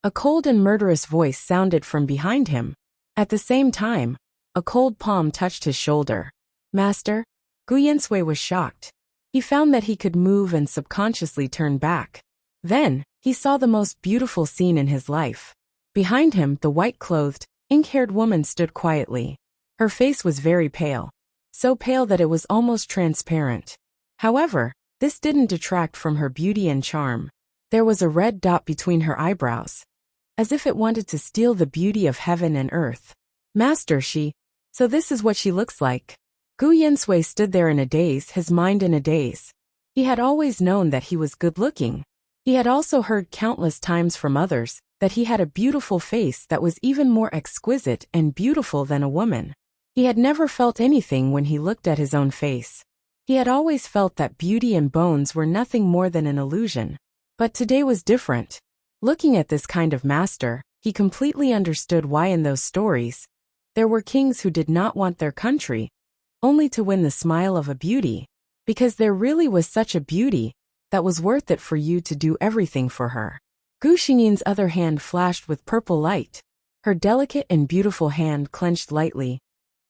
A cold and murderous voice sounded from behind him. At the same time, a cold palm touched his shoulder. Master? Gu Yinsui was shocked. He found that he could move and subconsciously turn back. Then, he saw the most beautiful scene in his life. Behind him, the white-clothed, ink-haired woman stood quietly. Her face was very pale. So pale that it was almost transparent. However, this didn't detract from her beauty and charm. There was a red dot between her eyebrows, as if it wanted to steal the beauty of heaven and earth. Master, so this is what she looks like. Gu Yinsui stood there in a daze, his mind in a daze. He had always known that he was good-looking. He had also heard countless times from others that he had a beautiful face that was even more exquisite and beautiful than a woman. He had never felt anything when he looked at his own face. He had always felt that beauty and bones were nothing more than an illusion. But today was different. Looking at this kind of master, he completely understood why in those stories, there were kings who did not want their country only to win the smile of a beauty, because there really was such a beauty that was worth it for you to do everything for her. Gu Xingyin's other hand flashed with purple light. Her delicate and beautiful hand clenched lightly,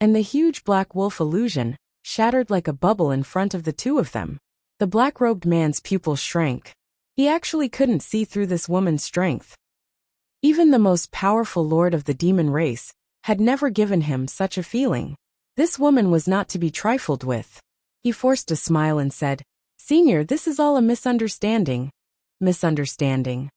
and the huge black wolf illusion shattered like a bubble in front of the two of them. The black-robed man's pupils shrank. He actually couldn't see through this woman's strength. Even the most powerful lord of the demon race had never given him such a feeling. This woman was not to be trifled with. He forced a smile and said, "Senior, this is all a misunderstanding." Misunderstanding.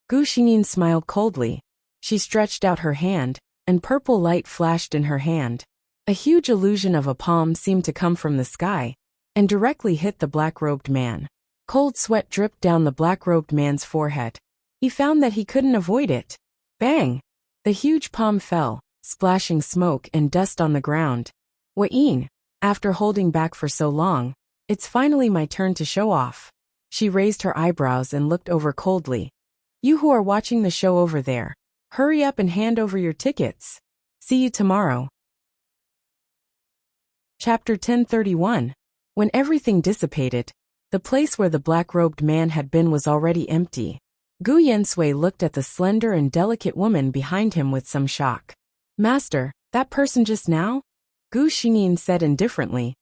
Gu Xingyin smiled coldly. She stretched out her hand, and purple light flashed in her hand. A huge illusion of a palm seemed to come from the sky, and directly hit the black-robed man. Cold sweat dripped down the black-robed man's forehead. He found that he couldn't avoid it. Bang! The huge palm fell, splashing smoke and dust on the ground. Wa'in, after holding back for so long, it's finally my turn to show off. She raised her eyebrows and looked over coldly. You who are watching the show over there, hurry up and hand over your tickets. See you tomorrow. Chapter 1031. When everything dissipated, the place where the black-robed man had been was already empty. Gu Yinsui looked at the slender and delicate woman behind him with some shock. Master, that person just now? Gu Xingyin said indifferently.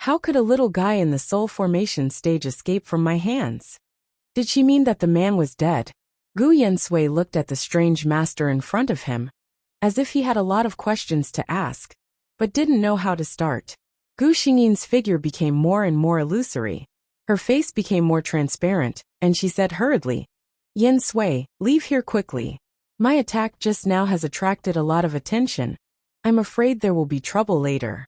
How could a little guy in the soul formation stage escape from my hands? Did she mean that the man was dead? Gu Yinsui looked at the strange master in front of him, as if he had a lot of questions to ask, but didn't know how to start. Gu Xingyin's figure became more and more illusory. Her face became more transparent, and she said hurriedly, Yinsui, leave here quickly. My attack just now has attracted a lot of attention. I'm afraid there will be trouble later.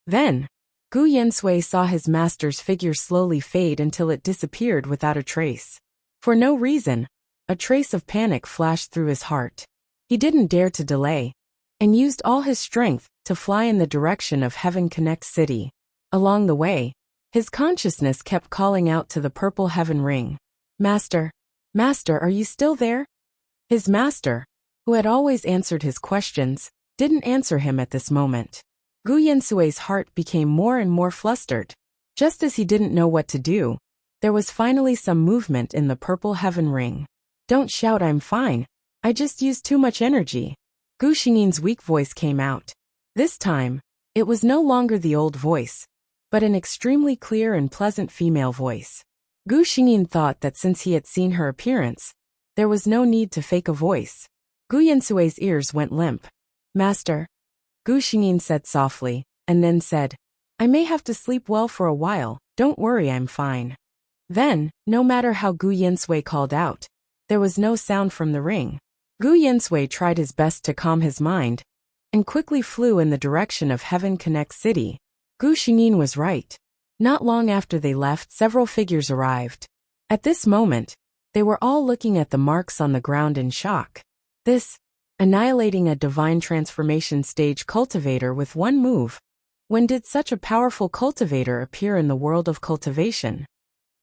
Then, Gu Yinsui saw his master's figure slowly fade until it disappeared without a trace. For no reason, a trace of panic flashed through his heart. He didn't dare to delay, and used all his strength to fly in the direction of Heaven Connect City. Along the way, his consciousness kept calling out to the purple heaven ring. Master, Master, are you still there? His master, who had always answered his questions, didn't answer him at this moment. Gu Yinsui's heart became more and more flustered. Just as he didn't know what to do, there was finally some movement in the purple heaven ring. Don't shout, I'm fine. I just used too much energy. Gu Xingyin's weak voice came out. This time, it was no longer the old voice, but an extremely clear and pleasant female voice. Gu Xingyin thought that since he had seen her appearance, there was no need to fake a voice. Gu Yinsui's ears went limp. Master, Gu Xingyin said softly, and then said, I may have to sleep well for a while, don't worry, I'm fine. Then, no matter how Gu Yinsui called out, there was no sound from the ring. Gu Yinsui tried his best to calm his mind, and quickly flew in the direction of Heaven Connect City. Gu Xingyin was right. Not long after they left, several figures arrived. At this moment, they were all looking at the marks on the ground in shock. This, annihilating a divine transformation stage cultivator with one move. When did such a powerful cultivator appear in the world of cultivation?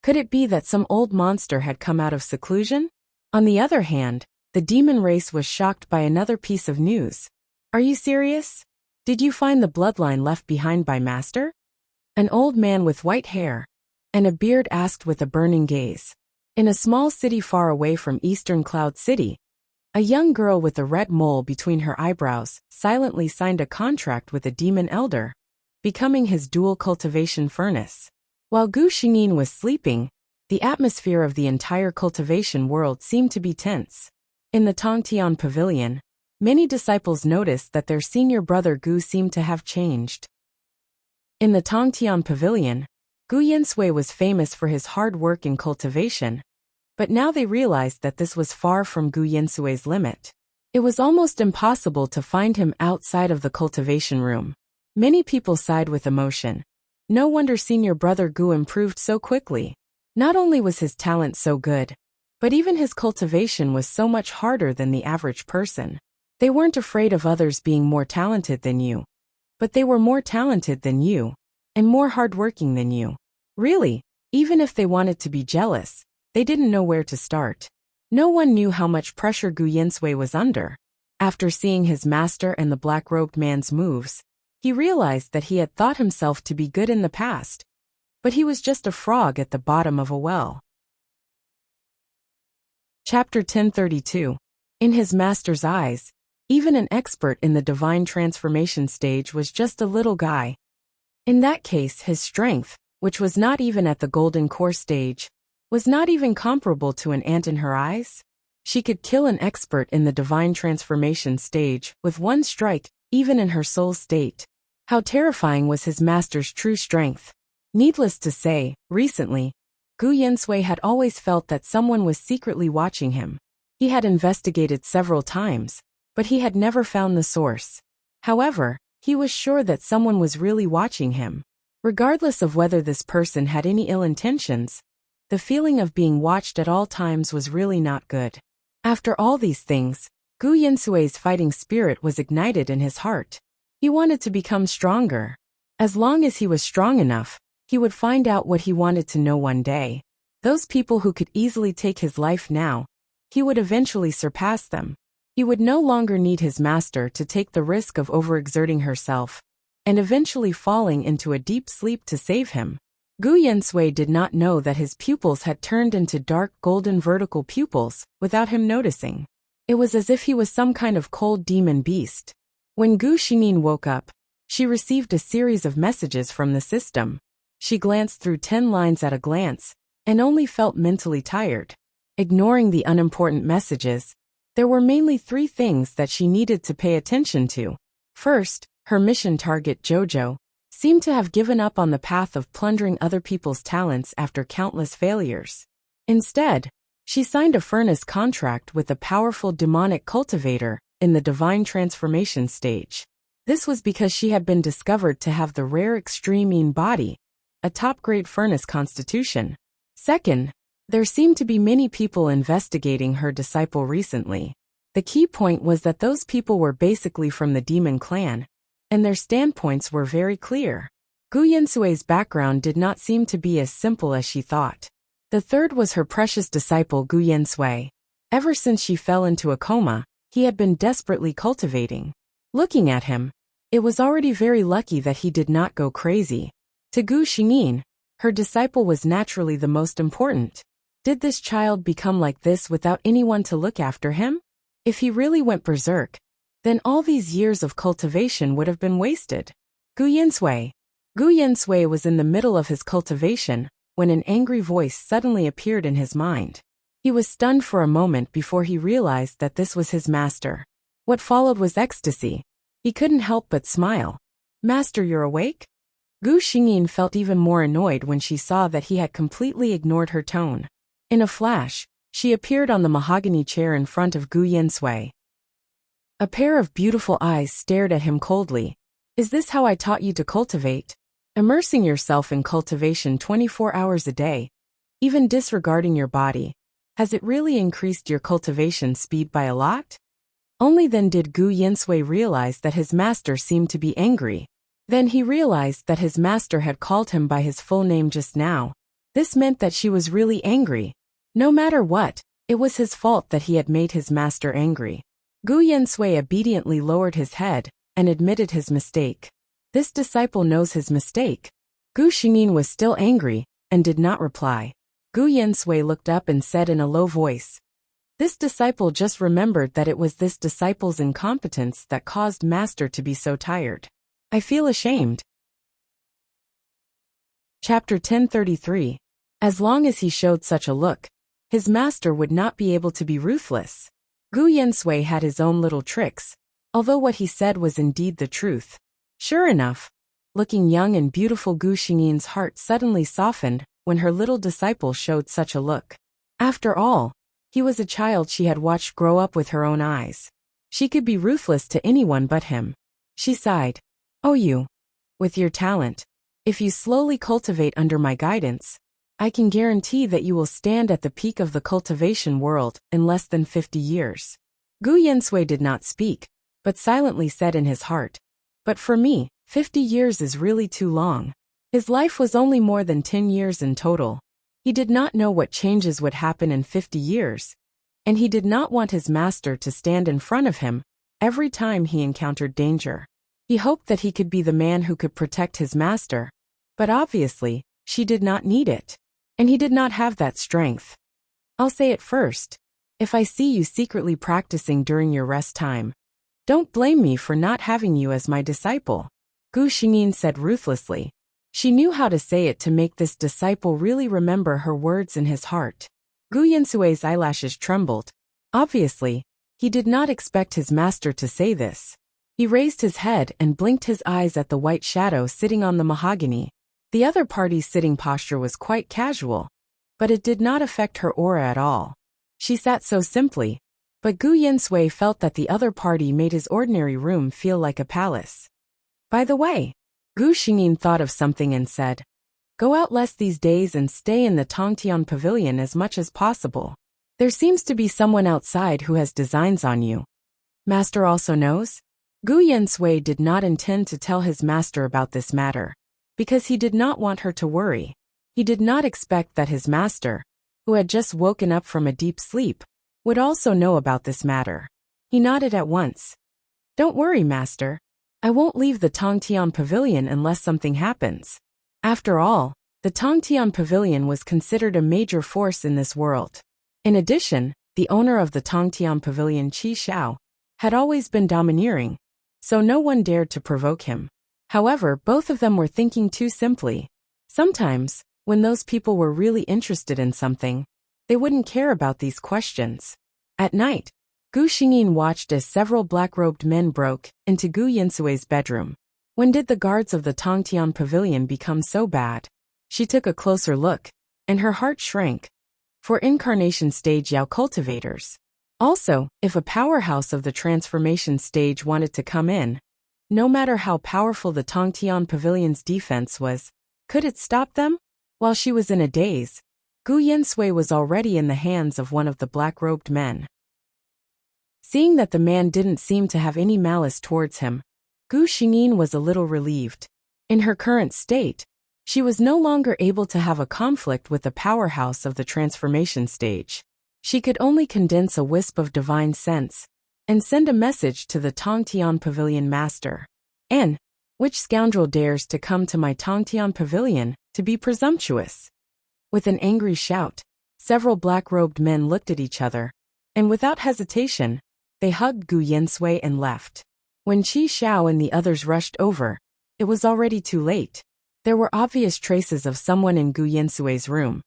Could it be that some old monster had come out of seclusion? On the other hand, the demon race was shocked by another piece of news. Are you serious? Did you find the bloodline left behind by Master? An old man with white hair, and a beard asked with a burning gaze. In a small city far away from Eastern Cloud City, a young girl with a red mole between her eyebrows silently signed a contract with a demon elder, becoming his dual cultivation furnace. While Gu Xingyin was sleeping, the atmosphere of the entire cultivation world seemed to be tense. In the Tongtian Pavilion, many disciples noticed that their senior brother Gu seemed to have changed. In the Tongtian Pavilion, Gu Yinsui was famous for his hard work in cultivation, but now they realized that this was far from Gu Yinsui's limit. It was almost impossible to find him outside of the cultivation room. Many people sighed with emotion. No wonder senior brother Gu improved so quickly. Not only was his talent so good, but even his cultivation was so much harder than the average person. They weren't afraid of others being more talented than you, but they were more talented than you, and more hardworking than you. Really, even if they wanted to be jealous, they didn't know where to start. No one knew how much pressure Gu Yinsui was under. After seeing his master and the black-robed man's moves, he realized that he had thought himself to be good in the past, but he was just a frog at the bottom of a well. Chapter 1032. In his master's eyes, even an expert in the divine transformation stage was just a little guy. In that case, his strength, which was not even at the golden core stage, was not even comparable to an ant in her eyes. She could kill an expert in the divine transformation stage with one strike, even in her soul state. How terrifying was his master's true strength. Needless to say, recently, Gu Yinsui had always felt that someone was secretly watching him. He had investigated several times, but he had never found the source. However, he was sure that someone was really watching him. Regardless of whether this person had any ill intentions, the feeling of being watched at all times was really not good. After all these things, Gu Yinsui's fighting spirit was ignited in his heart. He wanted to become stronger. As long as he was strong enough, he would find out what he wanted to know one day. Those people who could easily take his life now, he would eventually surpass them. He would no longer need his master to take the risk of overexerting herself, and eventually falling into a deep sleep to save him. Gu Yinsui did not know that his pupils had turned into dark golden vertical pupils without him noticing. It was as if he was some kind of cold demon beast. When Gu Xingyin woke up, she received a series of messages from the system. She glanced through 10 lines at a glance, and only felt mentally tired. Ignoring the unimportant messages, there were mainly 3 things that she needed to pay attention to. First, her mission target Jojo seemed to have given up on the path of plundering other people's talents after countless failures. Instead, she signed a furnace contract with a powerful demonic cultivator in the divine transformation stage. This was because she had been discovered to have the rare extreme mean body, a top-grade furnace constitution. Second, there seemed to be many people investigating her disciple recently. The key point was that those people were basically from the demon clan, and their standpoints were very clear. Gu Yinsui's background did not seem to be as simple as she thought. The third was her precious disciple Gu Yinsui. Ever since she fell into a coma, he had been desperately cultivating. Looking at him, it was already very lucky that he did not go crazy. To Gu Xingyin, her disciple was naturally the most important. Did this child become like this without anyone to look after him? If he really went berserk, then all these years of cultivation would have been wasted. Gu Yinsui was in the middle of his cultivation when an angry voice suddenly appeared in his mind. He was stunned for a moment before he realized that this was his master. What followed was ecstasy. He couldn't help but smile. "Master, you're awake?" Gu Xingyin felt even more annoyed when she saw that he had completely ignored her tone. In a flash, she appeared on the mahogany chair in front of Gu Yinsui. A pair of beautiful eyes stared at him coldly. "Is this how I taught you to cultivate? Immersing yourself in cultivation 24 hours a day, even disregarding your body. Has it really increased your cultivation speed by a lot?" Only then did Gu Yinsui realize that his master seemed to be angry. Then he realized that his master had called him by his full name just now. This meant that she was really angry. No matter what, it was his fault that he had made his master angry. Gu Yinsui obediently lowered his head and admitted his mistake. This disciple knows his mistake. Gu Xingyin was still angry, and did not reply. Gu Yansui looked up and said in a low voice, "This disciple just remembered that it was this disciple's incompetence that caused Master to be so tired. I feel ashamed." Chapter 1033. As long as he showed such a look, his master would not be able to be ruthless. Gu Yansui had his own little tricks, although what he said was indeed the truth. Sure enough, looking young and beautiful, Gu Xingyin's heart suddenly softened when her little disciple showed such a look. After all, he was a child she had watched grow up with her own eyes. She could be ruthless to anyone but him. She sighed. "Oh, you. With your talent, if you slowly cultivate under my guidance, I can guarantee that you will stand at the peak of the cultivation world in less than 50 years. Gu Yansui did not speak, but silently said in his heart, "But for me, 50 years is really too long." His life was only more than 10 years in total. He did not know what changes would happen in 50 years, and he did not want his master to stand in front of him every time he encountered danger. He hoped that he could be the man who could protect his master, but obviously, she did not need it, and he did not have that strength. "I'll say it first. If I see you secretly practicing during your rest time, don't blame me for not having you as my disciple," Gu Xingyin said ruthlessly. She knew how to say it to make this disciple really remember her words in his heart. Gu Yansui's eyelashes trembled. Obviously, he did not expect his master to say this. He raised his head and blinked his eyes at the white shadow sitting on the mahogany. The other party's sitting posture was quite casual, but it did not affect her aura at all. She sat so simply, but Gu Yansui felt that the other party made his ordinary room feel like a palace. By the way, Gu Xingyin thought of something and said, "Go out less these days and stay in the Tongtian Pavilion as much as possible. There seems to be someone outside who has designs on you." Master also knows? Gu Yansui did not intend to tell his master about this matter, because he did not want her to worry. He did not expect that his master, who had just woken up from a deep sleep, would also know about this matter. He nodded at once. "Don't worry, master. I won't leave the Tongtian Pavilion unless something happens." After all, the Tongtian Pavilion was considered a major force in this world. In addition, the owner of the Tongtian Pavilion, Qi Xiao, had always been domineering, so no one dared to provoke him. However, both of them were thinking too simply. Sometimes, when those people were really interested in something, they wouldn't care about these questions. At night, Gu Xingyin watched as several black-robed men broke into Gu Yansui's bedroom. When did the guards of the Tongtian Pavilion become so bad? She took a closer look, and her heart shrank. For incarnation stage Yao cultivators. Also, if a powerhouse of the transformation stage wanted to come in, no matter how powerful the Tongtian Pavilion's defense was, could it stop them? While she was in a daze, Gu Yansui was already in the hands of one of the black-robed men. Seeing that the man didn't seem to have any malice towards him, Gu Xingyin was a little relieved. In her current state, she was no longer able to have a conflict with the powerhouse of the transformation stage. She could only condense a wisp of divine sense and send a message to the Tongtian Pavilion master. "N, which scoundrel dares to come to my Tongtian Pavilion to be presumptuous?" With an angry shout, several black-robed men looked at each other, and without hesitation, they hugged Gu Yansui and left. When Qi Xiao and the others rushed over, it was already too late. There were obvious traces of someone in Gu Yansui's room,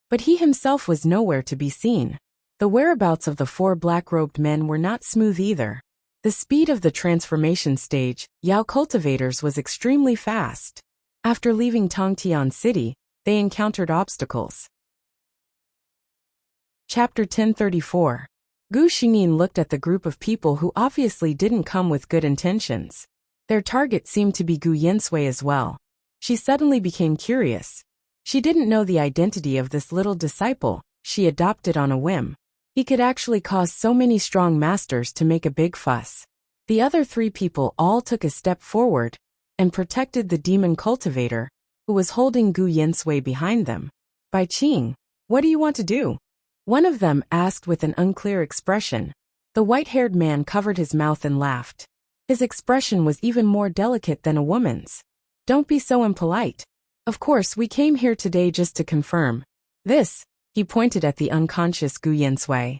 but he himself was nowhere to be seen. The whereabouts of the four black-robed men were not smooth either. The speed of the transformation stage, Yao cultivators, was extremely fast. After leaving Tongtian City, they encountered obstacles. Chapter 1034. Gu Xingyin looked at the group of people who obviously didn't come with good intentions. Their target seemed to be Gu Yansui as well. She suddenly became curious. She didn't know the identity of this little disciple she adopted on a whim. He could actually cause so many strong masters to make a big fuss. The other three people all took a step forward and protected the demon cultivator, who was holding Gu Yansui behind them. "Bai Qing, what do you want to do?" one of them asked with an unclear expression. The white-haired man covered his mouth and laughed. His expression was even more delicate than a woman's. "Don't be so impolite. Of course, we came here today just to confirm. This, he pointed at the unconscious Gu Yinsui.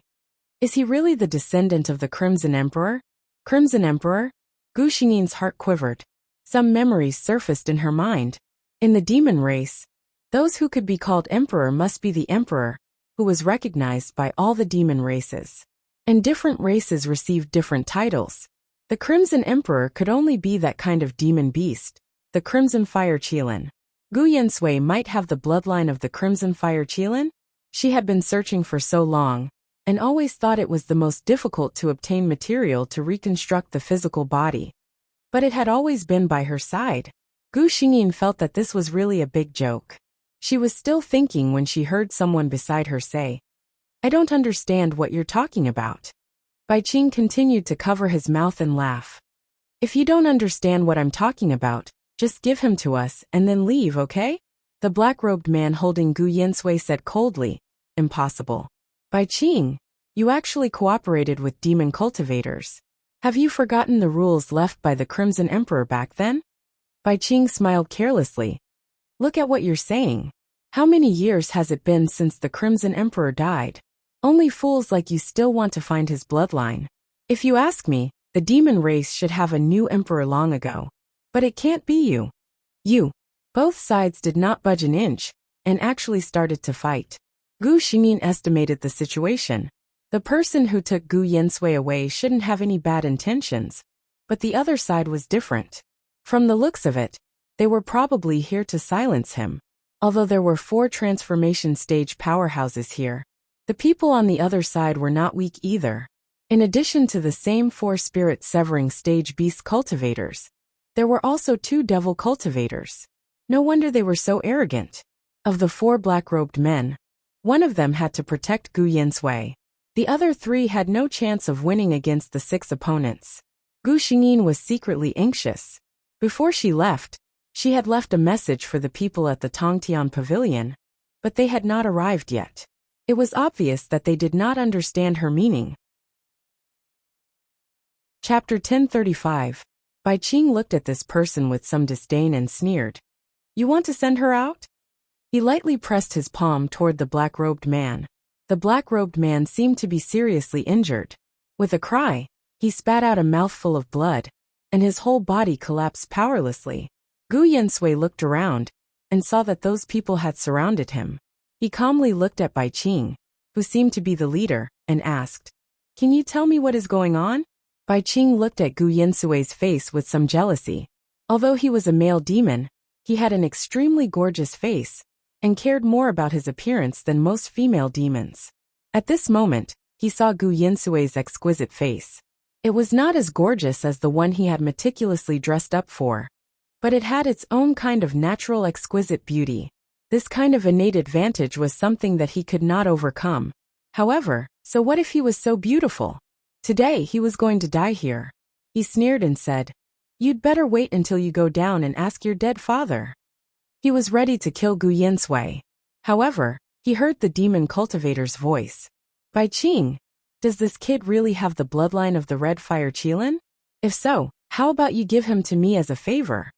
Is he really the descendant of the Crimson Emperor? Crimson Emperor? Gu Xingyin's heart quivered. Some memories surfaced in her mind. In the demon race, those who could be called emperor must be the emperor, who was recognized by all the demon races. And different races received different titles. The Crimson Emperor could only be that kind of demon beast, the Crimson Fire Qilin. Gu Yinsui might have the bloodline of the Crimson Fire Qilin? She had been searching for so long, and always thought it was the most difficult to obtain material to reconstruct the physical body. But it had always been by her side. Gu Xingyin felt that this was really a big joke. She was still thinking when she heard someone beside her say, "I don't understand what you're talking about." Bai Qing continued to cover his mouth and laugh. "If you don't understand what I'm talking about, just give him to us and then leave, okay?" The black-robed man holding Gu Yinsui said coldly, "Impossible. Bai Qing, you actually cooperated with demon cultivators. Have you forgotten the rules left by the Crimson Emperor back then?" Bai Qing smiled carelessly. "Look at what you're saying. How many years has it been since the Crimson Emperor died? Only fools like you still want to find his bloodline. If you ask me, the demon race should have a new emperor long ago. But it can't be you. You." Both sides did not budge an inch, and actually started to fight. Gu Xingyin estimated the situation. The person who took Gu Yinsui away shouldn't have any bad intentions, but the other side was different. From the looks of it, they were probably here to silence him. Although there were 4 transformation stage powerhouses here, the people on the other side were not weak either. In addition to the same 4 spirit severing stage beast cultivators, there were also 2 devil cultivators. No wonder they were so arrogant. Of the 4 black-robed men, one of them had to protect Gu Yinsui. The other 3 had no chance of winning against the 6 opponents. Gu Xingyin was secretly anxious. Before she left, she had left a message for the people at the Tongtian Pavilion, but they had not arrived yet. It was obvious that they did not understand her meaning. Chapter 1035. Bai Qing looked at this person with some disdain and sneered. "You want to send her out?" He lightly pressed his palm toward the black-robed man. The black-robed man seemed to be seriously injured. With a cry, he spat out a mouthful of blood, and his whole body collapsed powerlessly. Gu Yinsui looked around, and saw that those people had surrounded him. He calmly looked at Bai Qing, who seemed to be the leader, and asked, "Can you tell me what is going on?" Bai Qing looked at Gu Yinsui's face with some jealousy. Although he was a male demon, he had an extremely gorgeous face, and cared more about his appearance than most female demons. At this moment, he saw Gu Yinsui's exquisite face. It was not as gorgeous as the one he had meticulously dressed up for, but it had its own kind of natural exquisite beauty. This kind of innate advantage was something that he could not overcome. However, so what if he was so beautiful? Today he was going to die here. He sneered and said, "You'd better wait until you go down and ask your dead father." He was ready to kill Gu Yinsui. However, he heard the demon cultivator's voice. "Bai Qing, does this kid really have the bloodline of the Red Fire Qilin? If so, how about you give him to me as a favor?"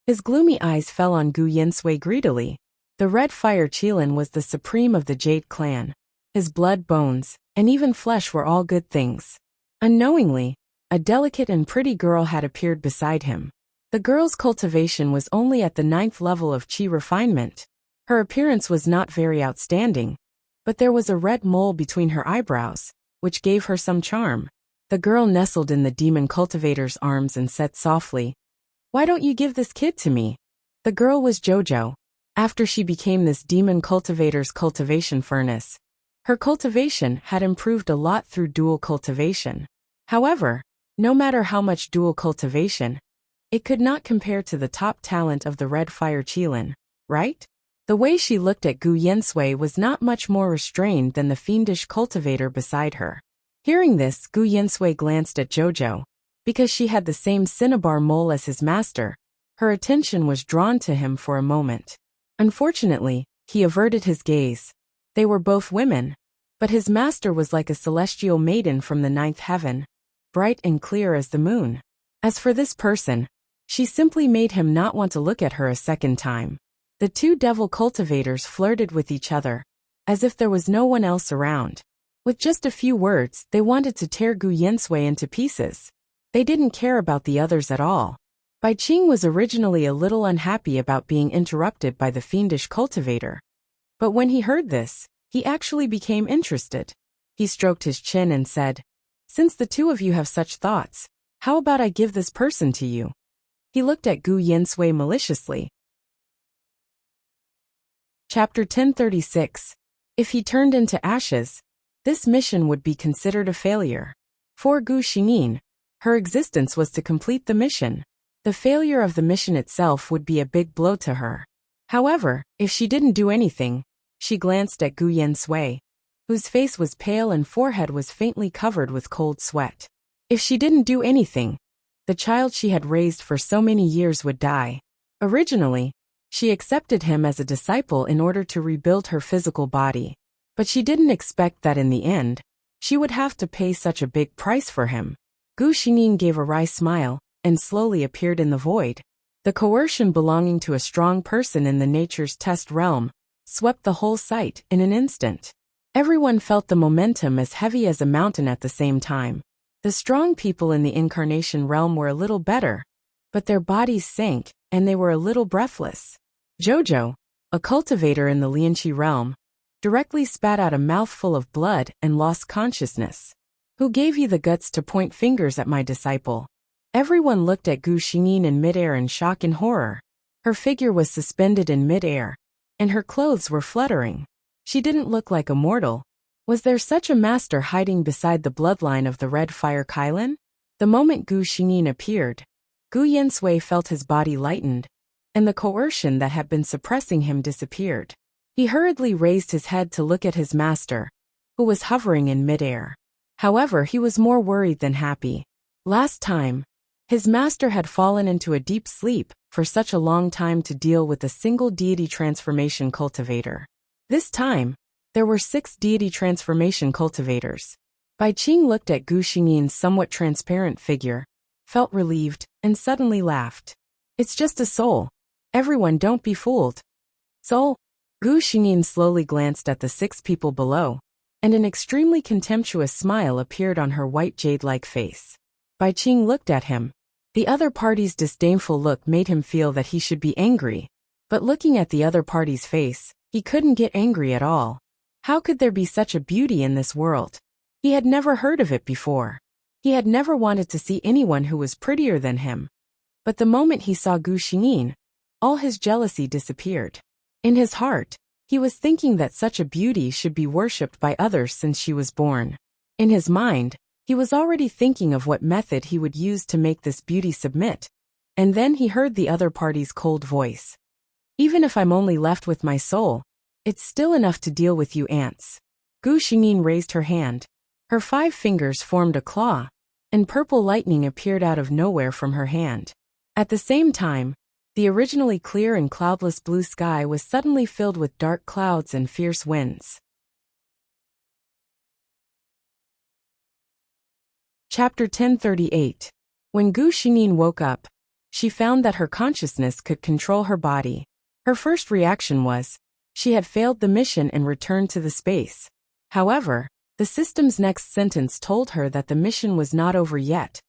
His gloomy eyes fell on Gu Yinsui greedily. The Red Fire Qilin was the supreme of the Jade clan. His blood, bones, and even flesh were all good things. Unknowingly, a delicate and pretty girl had appeared beside him. The girl's cultivation was only at the 9th level of Qi refinement. Her appearance was not very outstanding, but there was a red mole between her eyebrows, which gave her some charm. The girl nestled in the demon cultivator's arms and said softly, "Why don't you give this kid to me?" The girl was Jojo. After she became this demon cultivator's cultivation furnace, her cultivation had improved a lot through dual cultivation. However, no matter how much dual cultivation, it could not compare to the top talent of the Red Fire Qilin, right? The way she looked at Gu Yinsui was not much more restrained than the fiendish cultivator beside her. Hearing this, Gu Yinsui glanced at Jojo. Because she had the same cinnabar mole as his master, her attention was drawn to him for a moment. Unfortunately, he averted his gaze. They were both women, but his master was like a celestial maiden from the 9th heaven, bright and clear as the moon. As for this person, she simply made him not want to look at her a second time. The two devil cultivators flirted with each other, as if there was no one else around. With just a few words, they wanted to tear Gu Yensui into pieces. They didn't care about the others at all. Bai Qing was originally a little unhappy about being interrupted by the fiendish cultivator. But when he heard this, he actually became interested. He stroked his chin and said, "Since the two of you have such thoughts, how about I give this person to you?" He looked at Gu Yensui maliciously. Chapter 1036. If he turned into ashes, this mission would be considered a failure. For Gu Xingyin, her existence was to complete the mission. The failure of the mission itself would be a big blow to her. However, if she didn't do anything, she glanced at Gu Yensui, whose face was pale and forehead was faintly covered with cold sweat. If she didn't do anything, the child she had raised for so many years would die. Originally, she accepted him as a disciple in order to rebuild her physical body. But she didn't expect that in the end, she would have to pay such a big price for him. Gu Xingyin gave a wry smile and slowly appeared in the void. The coercion belonging to a strong person in the nature's test realm swept the whole site in an instant. Everyone felt the momentum as heavy as a mountain at the same time. The strong people in the incarnation realm were a little better, but their bodies sank and they were a little breathless. Jojo, a cultivator in the Lianqi realm, directly spat out a mouthful of blood and lost consciousness. "Who gave you the guts to point fingers at my disciple?" Everyone looked at Gu Xingyin in midair in shock and horror. Her figure was suspended in midair, and her clothes were fluttering. She didn't look like a mortal. Was there such a master hiding beside the bloodline of the Red Fire Kailan? The moment Gu Xingyin appeared, Gu Yensui felt his body lightened, and the coercion that had been suppressing him disappeared. He hurriedly raised his head to look at his master, who was hovering in midair. However, he was more worried than happy. Last time, his master had fallen into a deep sleep for such a long time to deal with a single deity transformation cultivator. This time, there were 6 deity transformation cultivators. Bai Qing looked at Gu Xingyin's somewhat transparent figure, felt relieved, and suddenly laughed. "It's just a soul. Everyone, don't be fooled." "Soul?" Gu Xingyin slowly glanced at the 6 people below, and an extremely contemptuous smile appeared on her white jade-like face. Bai Qing looked at him. The other party's disdainful look made him feel that he should be angry, but looking at the other party's face, he couldn't get angry at all. How could there be such a beauty in this world? He had never heard of it before. He had never wanted to see anyone who was prettier than him. But the moment he saw Gu Xingyin, all his jealousy disappeared. In his heart, he was thinking that such a beauty should be worshipped by others since she was born. In his mind, he was already thinking of what method he would use to make this beauty submit. And then he heard the other party's cold voice. "Even if I'm only left with my soul, it's still enough to deal with you ants." Gu Xingyin raised her hand. Her 5 fingers formed a claw, and purple lightning appeared out of nowhere from her hand. At the same time, the originally clear and cloudless blue sky was suddenly filled with dark clouds and fierce winds. Chapter 1038. When Gu Xingyin woke up, she found that her consciousness could control her body. Her first reaction was, she had failed the mission and returned to the space. However, the system's next sentence told her that the mission was not over yet.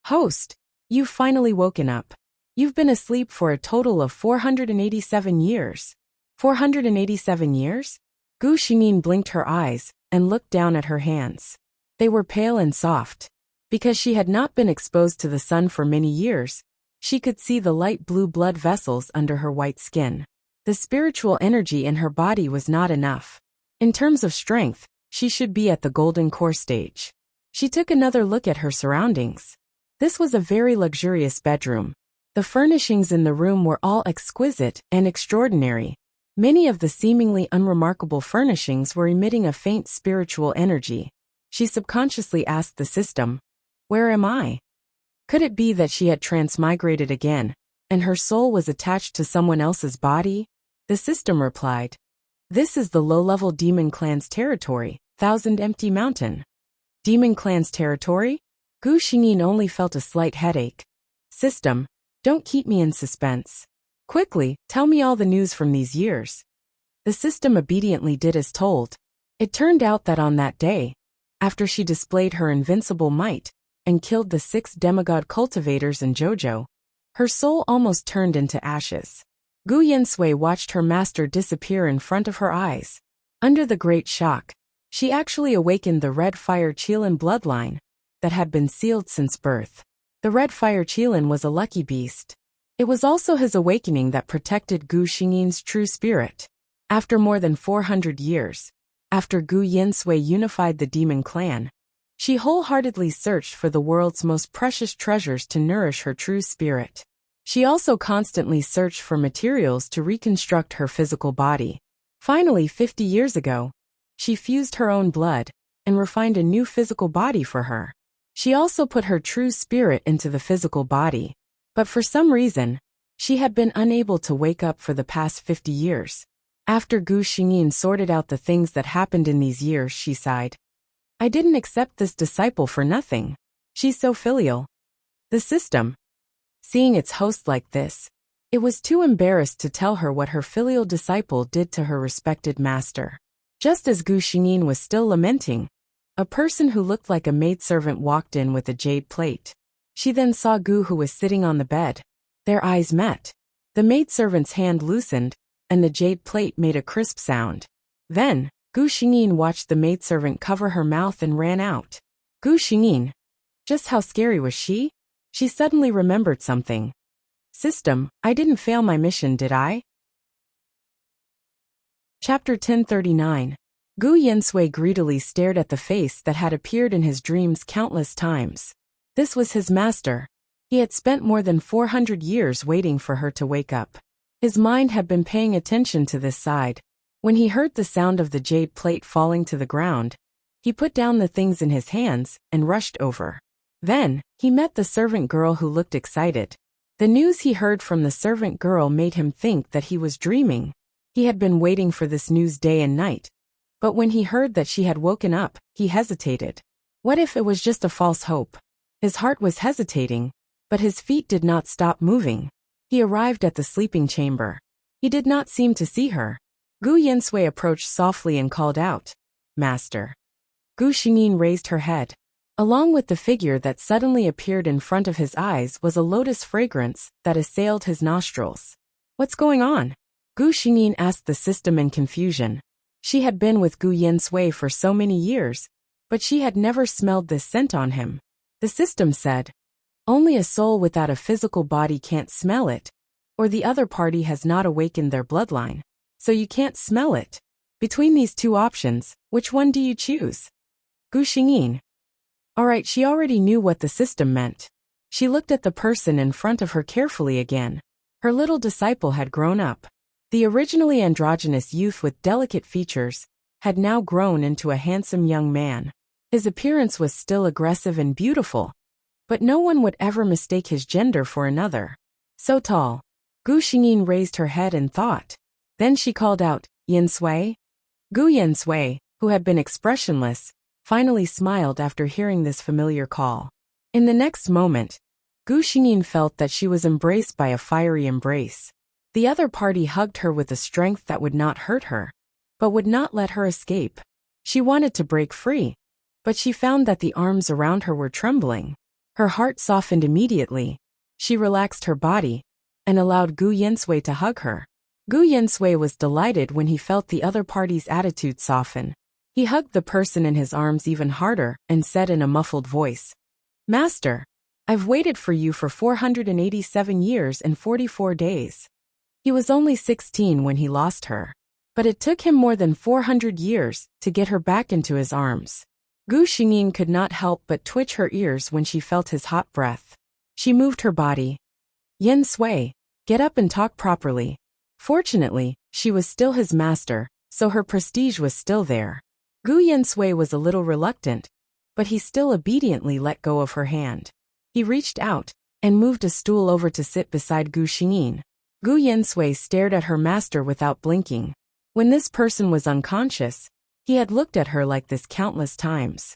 "Host, you've finally woken up. You've been asleep for a total of 487 years. 487 years? Gu Xingyin blinked her eyes and looked down at her hands. They were pale and soft. Because she had not been exposed to the sun for many years, she could see the light blue blood vessels under her white skin. The spiritual energy in her body was not enough. In terms of strength, she should be at the golden core stage. She took another look at her surroundings. This was a very luxurious bedroom. The furnishings in the room were all exquisite and extraordinary. Many of the seemingly unremarkable furnishings were emitting a faint spiritual energy. She subconsciously asked the system, "Where am I?" Could it be that she had transmigrated again, and her soul was attached to someone else's body? The system replied, "This is the low-level Demon Clan's territory, Thousand Empty Mountain." Demon Clan's territory? Gu Xingyin only felt a slight headache. System, don't keep me in suspense. Quickly, tell me all the news from these years. The system obediently did as told. It turned out that on that day, after she displayed her invincible might and killed the 6 demigod cultivators in JoJo, her soul almost turned into ashes. Gu Yensui watched her master disappear in front of her eyes. Under the great shock, she actually awakened the Red Fire Qilin bloodline that had been sealed since birth. The Red Fire Qilin was a lucky beast. It was also his awakening that protected Gu Xingyin's true spirit. After more than 400 years, after Gu Yensui unified the demon clan, she wholeheartedly searched for the world's most precious treasures to nourish her true spirit. She also constantly searched for materials to reconstruct her physical body. Finally, 50 years ago, she fused her own blood and refined a new physical body for her. She also put her true spirit into the physical body. But for some reason, she had been unable to wake up for the past 50 years. After Gu Xingyin sorted out the things that happened in these years, she sighed. I didn't accept this disciple for nothing. She's so filial. The system, seeing its host like this, it was too embarrassed to tell her what her filial disciple did to her respected master. Just as Gu Xingyin was still lamenting, a person who looked like a maidservant walked in with a jade plate. She then saw Gu, who was sitting on the bed. Their eyes met. The maidservant's hand loosened, and the jade plate made a crisp sound. Then, Gu Xingyin watched the maidservant cover her mouth and ran out. Gu Xingyin. Just how scary was she? She suddenly remembered something. System, I didn't fail my mission, did I? Chapter 1039. Gu Yensui greedily stared at the face that had appeared in his dreams countless times. This was his master. He had spent more than 400 years waiting for her to wake up. His mind had been paying attention to this side. When he heard the sound of the jade plate falling to the ground, he put down the things in his hands and rushed over. Then, he met the servant girl who looked excited. The news he heard from the servant girl made him think that he was dreaming. He had been waiting for this news day and night. But when he heard that she had woken up, he hesitated. What if it was just a false hope? His heart was hesitating, but his feet did not stop moving. He arrived at the sleeping chamber. He did not seem to see her. Gu Yensui approached softly and called out, Master. Gu Xingyin raised her head. Along with the figure that suddenly appeared in front of his eyes was a lotus fragrance that assailed his nostrils. What's going on? Gu Xingyin asked the system in confusion. She had been with Gu Yensui for so many years, but she had never smelled this scent on him. The system said, only a soul without a physical body can't smell it, or the other party has not awakened their bloodline. So you can't smell it. Between these two options, which one do you choose? Gu Xingyin. Alright, she already knew what the system meant. She looked at the person in front of her carefully again. Her little disciple had grown up. The originally androgynous youth with delicate features had now grown into a handsome young man. His appearance was still aggressive and beautiful, but no one would ever mistake his gender for another. So tall. Gu Xingyin raised her head and thought. Then she called out, Yensui? Gu Yensui, who had been expressionless, finally smiled after hearing this familiar call. In the next moment, Gu Xingyin felt that she was embraced by a fiery embrace. The other party hugged her with a strength that would not hurt her, but would not let her escape. She wanted to break free, but she found that the arms around her were trembling. Her heart softened immediately. She relaxed her body and allowed Gu Yensui to hug her. Gu Yensui was delighted when he felt the other party's attitude soften. He hugged the person in his arms even harder and said in a muffled voice, Master, I've waited for you for 487 years and 44 days. He was only 16 when he lost her, but it took him more than 400 years to get her back into his arms. Gu Xingyin could not help but twitch her ears when she felt his hot breath. She moved her body. Yensui, get up and talk properly. Fortunately, she was still his master, so her prestige was still there. Gu Yensui was a little reluctant, but he still obediently let go of her hand. He reached out and moved a stool over to sit beside Gu Xingyin. Gu Yensui stared at her master without blinking. When this person was unconscious, he had looked at her like this countless times.